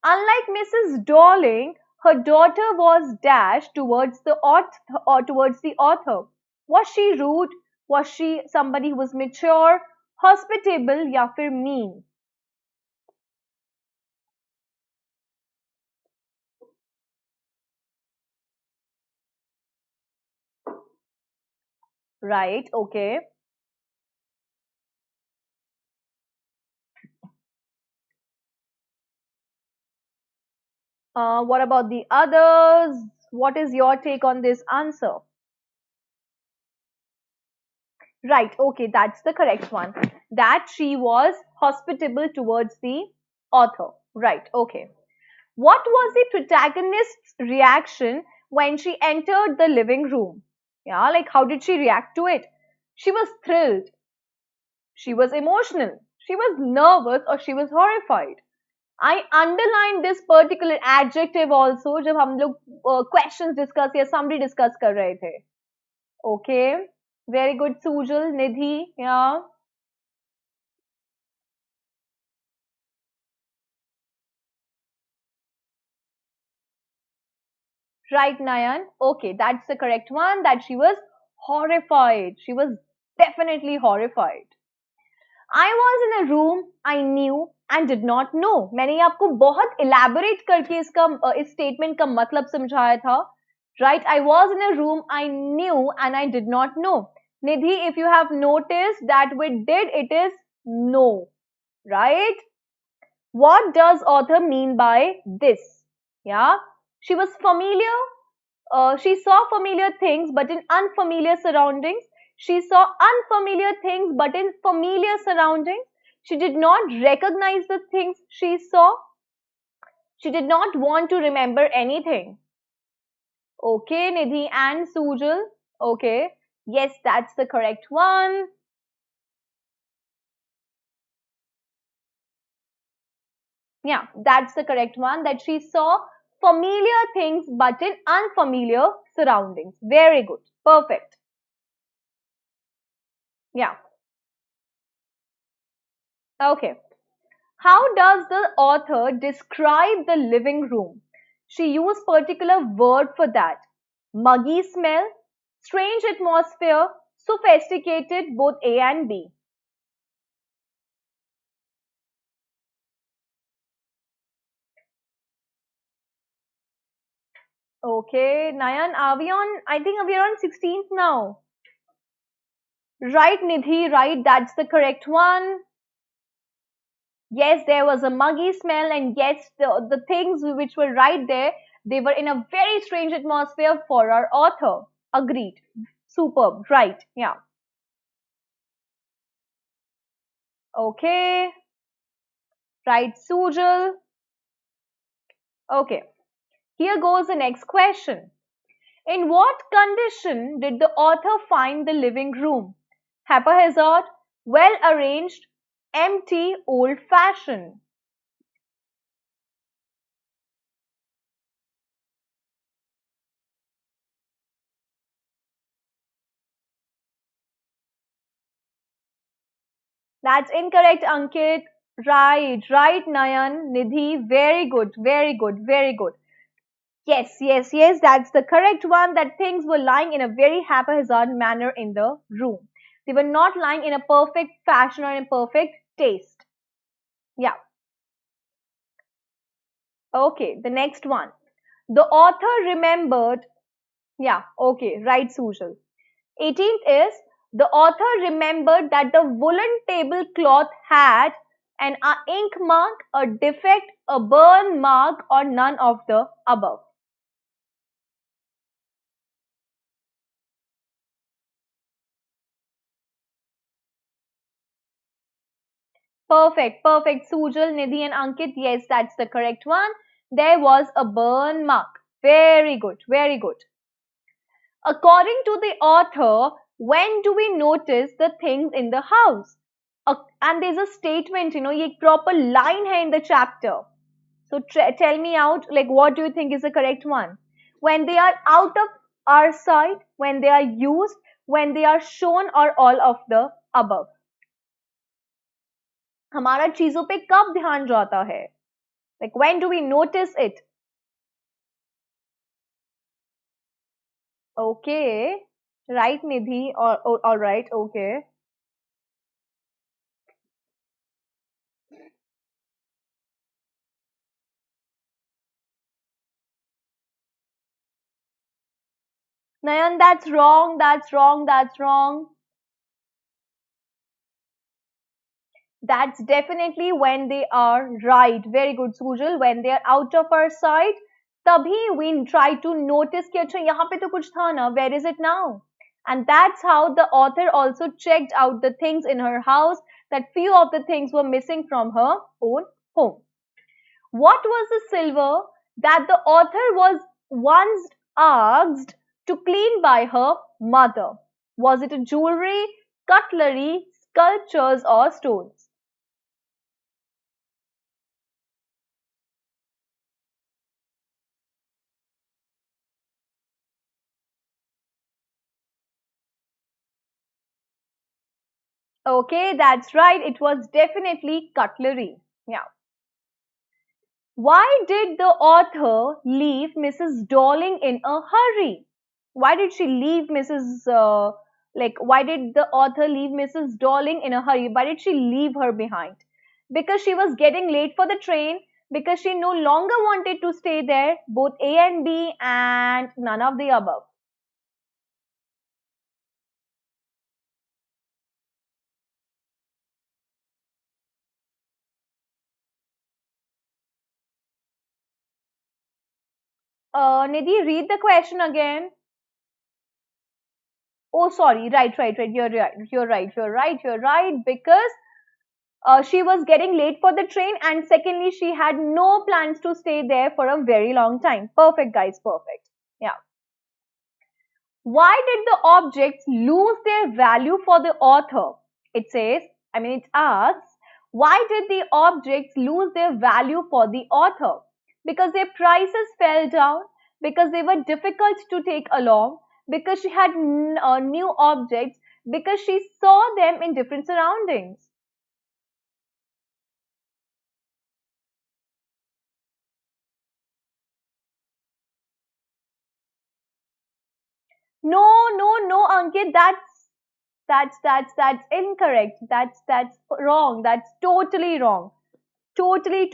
Unlike Mrs. Darling, her daughter was dashed towards the author. Was she rude? Was she somebody who was mature, hospitable, या फिर mean? Right, okay. What about the others? What is your take on this answer? Right, okay, that's the correct one. That she was hospitable towards the author. Right, okay. What was the protagonist's reaction when she entered the living room? Yeah, like how did she react to it? She was thrilled. She was emotional. She was nervous or she was horrified. I underlined this particular adjective also जब हम लोग questions discuss या summary discuss कर रहे थे. Okay, very good, Sujal, Nidhi, yeah. Right, Nayan. Okay, that's the correct one. That she was horrified. She was definitely horrified. I was in a room I knew and did not know. मैंने आपको बहुत elaborate करके इस statement का मतलब समझाया था. Right, I was in a room I knew and I did not know. Nidhi, if you have noticed that with did, it is no. Right? What does author mean by this? Yeah, she was familiar. She saw familiar things, but in unfamiliar surroundings. She saw unfamiliar things, but in familiar surroundings. She did not recognize the things she saw. She did not want to remember anything. Okay, Nidhi and Sujal. Okay. Yes, that's the correct one. Yeah, that's the correct one. That she saw familiar things but in unfamiliar surroundings. Very good. Perfect. Yeah. Okay. How does the author describe the living room? She used particular word for that. Muggy smell, strange atmosphere, sophisticated, both A and B. Okay, Nayan, are we on? I think we are on 16th now. Right, Nidhi, right, that's the correct one. Yes, there was a muggy smell, and yes, the things which were right there, they were in a very strange atmosphere for our author. Agreed. Superb. Right. Yeah. Okay. Right, Sujal. Okay. Here goes the next question. In what condition did the author find the living room? Haphazard, well arranged, empty, old fashioned. That's incorrect, Ankit. Right, Nayan, Nidhi. Very good, very good, very good. Yes, that's the correct one. That things were lying in a very haphazard manner in the room. They were not lying in a perfect fashion or in a perfect taste. Yeah. Okay, the next one. The author remembered. Yeah, okay, right, Sujal. 18th is the author remembered that the woolen tablecloth had an ink mark, a defect, a burn mark, or none of the above. Perfect. Sujal, Nidhi, and Ankit. Yes, that's the correct one. There was a burn mark. Very good, very good. According to the author, when do we notice the things in the house? And there's a statement, ये एक proper line है in the chapter. So tell me out, like, what do you think is the correct one? When they are out of our sight, when they are used, when they are shown, or all of the above. हमारा चीजों पे कब ध्यान जाता है? Like, when do we notice it? Okay. Right, Nidhi. Or all right. Okay. Nayan, that's wrong. That's wrong. That's definitely when they are right. Very good, Sujal. When they are out of our sight, तभी we try to notice कि अच्छा यहाँ पे तो कुछ था ना. Where is it now? And that's how the author also checked out the things in her house, that few of the things were missing from her own home. What was the silver that the author was once asked to clean by her mother? Was it a jewelry, cutlery, sculptures, or stones? Okay, that's right. It was definitely cutlery. Yeah. Why did the author leave Mrs. Darling in a hurry? Why did she leave why did the author leave Mrs. Darling in a hurry? Why did she leave her behind? Because she was getting late for the train, because she no longer wanted to stay there, both A and B, and none of the above. Nidhi, read the question again. Oh, sorry. Right. You're right. Because she was getting late for the train, and secondly, she had no plans to stay there for a very long time. Perfect, guys. Perfect. Yeah. Why did the objects lose their value for the author? It says, it asks, why did the objects lose their value for the author? Because their prices fell down, because they were difficult to take along, because she had new objects, because she saw them in different surroundings. No, Ankit, that's incorrect. That's wrong. That's totally wrong. Totally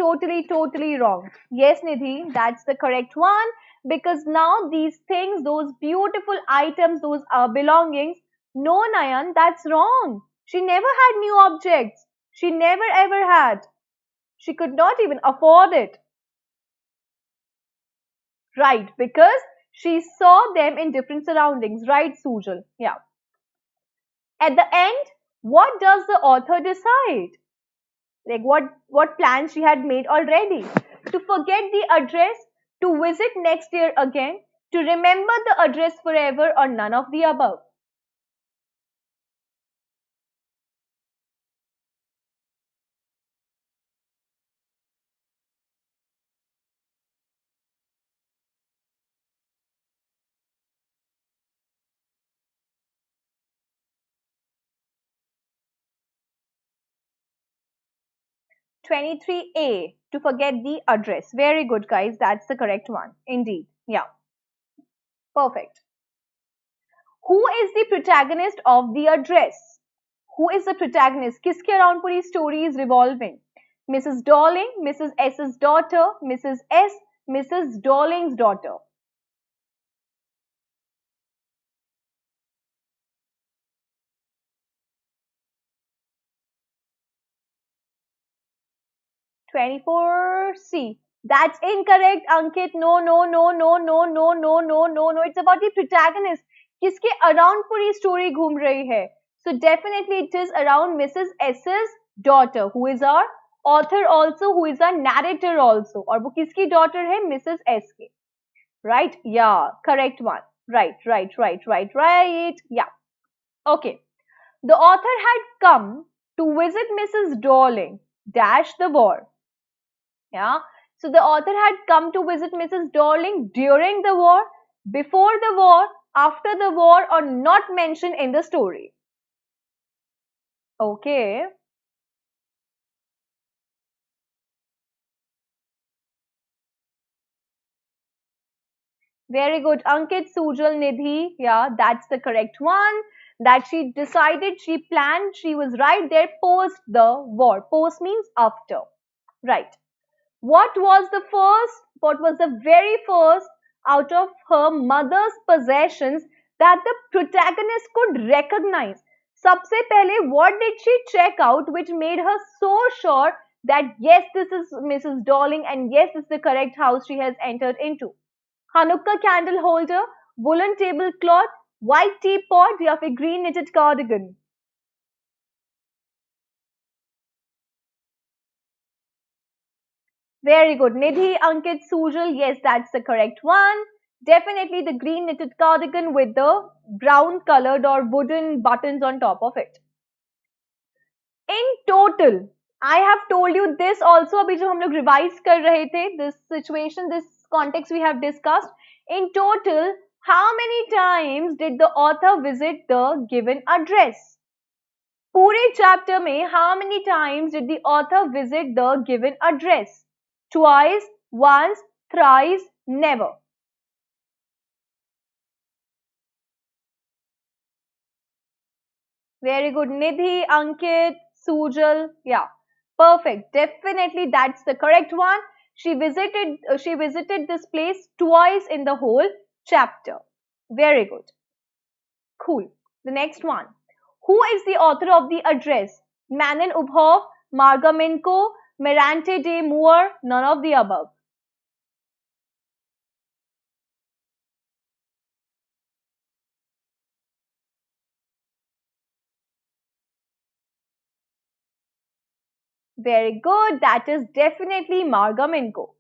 wrong. Yes, Nidhi, that's the correct one. Because now these things, those beautiful items, those belongings, no, Nayan, that's wrong. She never had new objects. She never ever had. She could not even afford it. Right, because she saw them in different surroundings. Right, Sujal? Yeah. At the end, what does the author decide? Like what plans she had made already. To forget the address, to visit next year again, to remember the address forever, or none of the above. 23A, to forget the address. Very good, guys. That's the correct one. Indeed. Yeah. Perfect. Who is the protagonist of the address? Who is the protagonist? किसके around पूरी story is revolving? Mrs. Darling, Mrs. S's daughter, Mrs. S, Mrs. Darling's daughter. 24C. That's incorrect, Ankit. No, no, no, no, no, no, no, no, no, no. It's about the protagonist. किसके around पूरी story घूम रही है? So definitely it is around Mrs. S's daughter, who is our author also, who is our narrator also. और वो किसकी daughter है? Mrs. S की. Right? Yeah, correct one. Right, right, right, right, right. Yeah. Okay. The author had come to visit Mrs. Darling, dash the war. Yeah. So the author had come to visit Mrs. Darling during the war, before the war, after the war, or not mentioned in the story. Okay. Very good. Ankit, Sujal, Nidhi. Yeah, that's the correct one. That she decided, she planned, she was right there post the war. Post means after. Right. What was the very first out of her mother's possessions that the protagonist could recognize? सबसे पहले, what did she check out which made her so sure that yes, this is Mrs. Darling and yes, this is the correct house she has entered into? Hanukkah candle holder, woolen tablecloth, white teapot या फिर green knitted cardigan? Very good. Nidhi, Ankit, Sujal. Yes, that's the correct one. Definitely the green knitted cardigan with the brown colored or wooden buttons on top of it. In total, I have told you this also अभी जब हम लोग revise कर रहे थे, this situation, this context we have discussed. In total, how many times did the author visit the given address? पूरे chapter में how many times did the author visit the given address? Twice, once, thrice, never. Very good. Nidhi, Ankit, Sujal. Yeah. Perfect. Definitely that's the correct one. She visited this place twice in the whole chapter. Very good. Cool. The next one. Who is the author of the address? Manon Ubhoff, Marga Minko, Mirante de Moore, none of the above. Very good. That is definitely Marga Minko.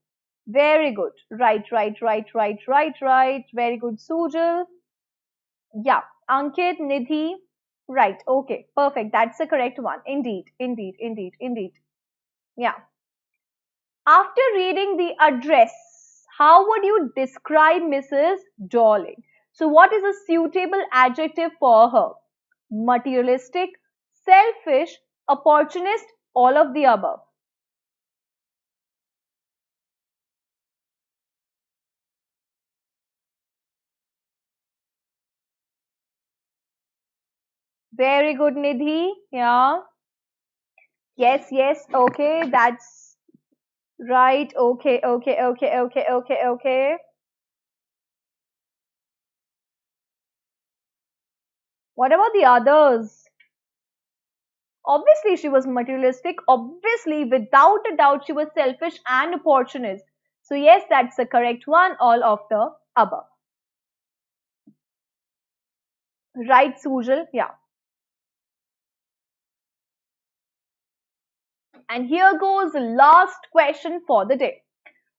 Very good. Right, right, right, right, right, right. Very good, Sujal. Yeah. Ankit, Nidhi. Right. Okay. Perfect. That's the correct one. Indeed, indeed, indeed, indeed. Yeah. After reading the address, how would you describe Mrs. Darling? So, what is a suitable adjective for her? Materialistic, selfish, opportunist, all of the above. Very good, Nidhi. Yeah. Yes, yes. Okay. That's right. Okay, okay, okay, okay, okay, okay. What about the others? Obviously, she was materialistic. Obviously, without a doubt, she was selfish and opportunist. So, yes, that's the correct one. All of the above. Right, Sujal? Yeah. And here goes the last question for the day.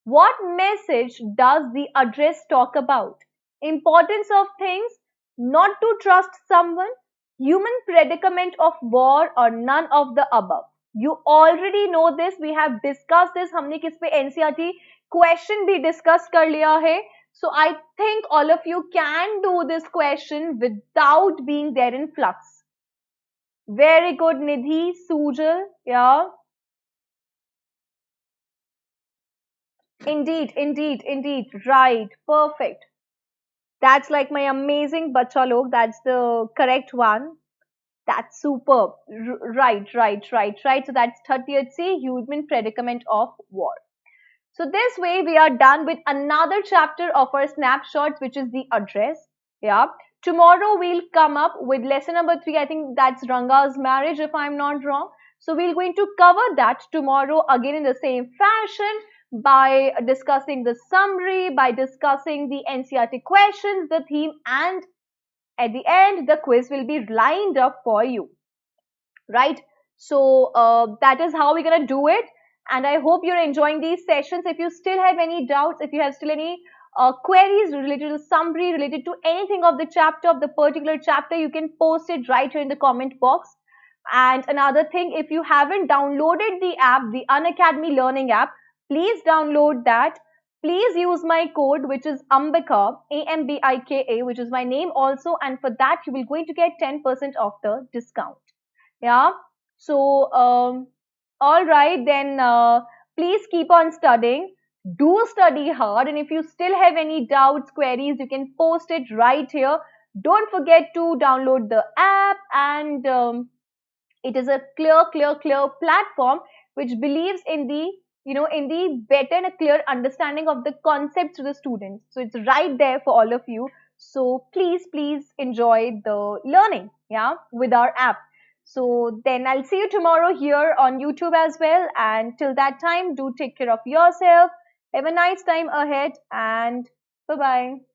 What message does the address talk about? Importance of things, not to trust someone, human predicament of war, or none of the above. You already know this. We have discussed this. हमने किस पे NCERT question भी discuss कर लिया है. So I think all of you can do this question without being there in flux. Very good, Nidhi, Sujal. Yeah. Indeed. Right. Perfect. That's like my amazing bacha log. That's the correct one. That's superb. Right. So that's 30th C, human predicament of war. So this way we are done with another chapter of our snapshots, which is the address. Yeah. Tomorrow we'll come up with lesson number 3. I think that's Ranga's marriage, if I'm not wrong. So we're going to cover that tomorrow again in the same fashion by discussing the summary, by discussing the NCERT questions, the theme, and at the end, the quiz will be lined up for you. Right? So that is how we're going to do it. And I hope you're enjoying these sessions. If you still have any doubts, if you have still any queries related to summary, related to anything of the chapter, of the particular chapter, you can post it right here in the comment box. And another thing, if you haven't downloaded the app, the Unacademy Learning app, please download that. Please use my code, which is Ambika, Ambika, which is my name also. And for that, you will going to get 10% off the discount. Yeah. So, all right, then please keep on studying. Do study hard. And if you still have any doubts, queries, you can post it right here. Don't forget to download the app, and it is a clear platform which believes in the in the better and a clear understanding of the concepts to the students. So it's right there for all of you. So please enjoy the learning, yeah, with our app. So then I'll see you tomorrow here on YouTube as well. And till that time, do take care of yourself. Have a nice time ahead, and bye bye.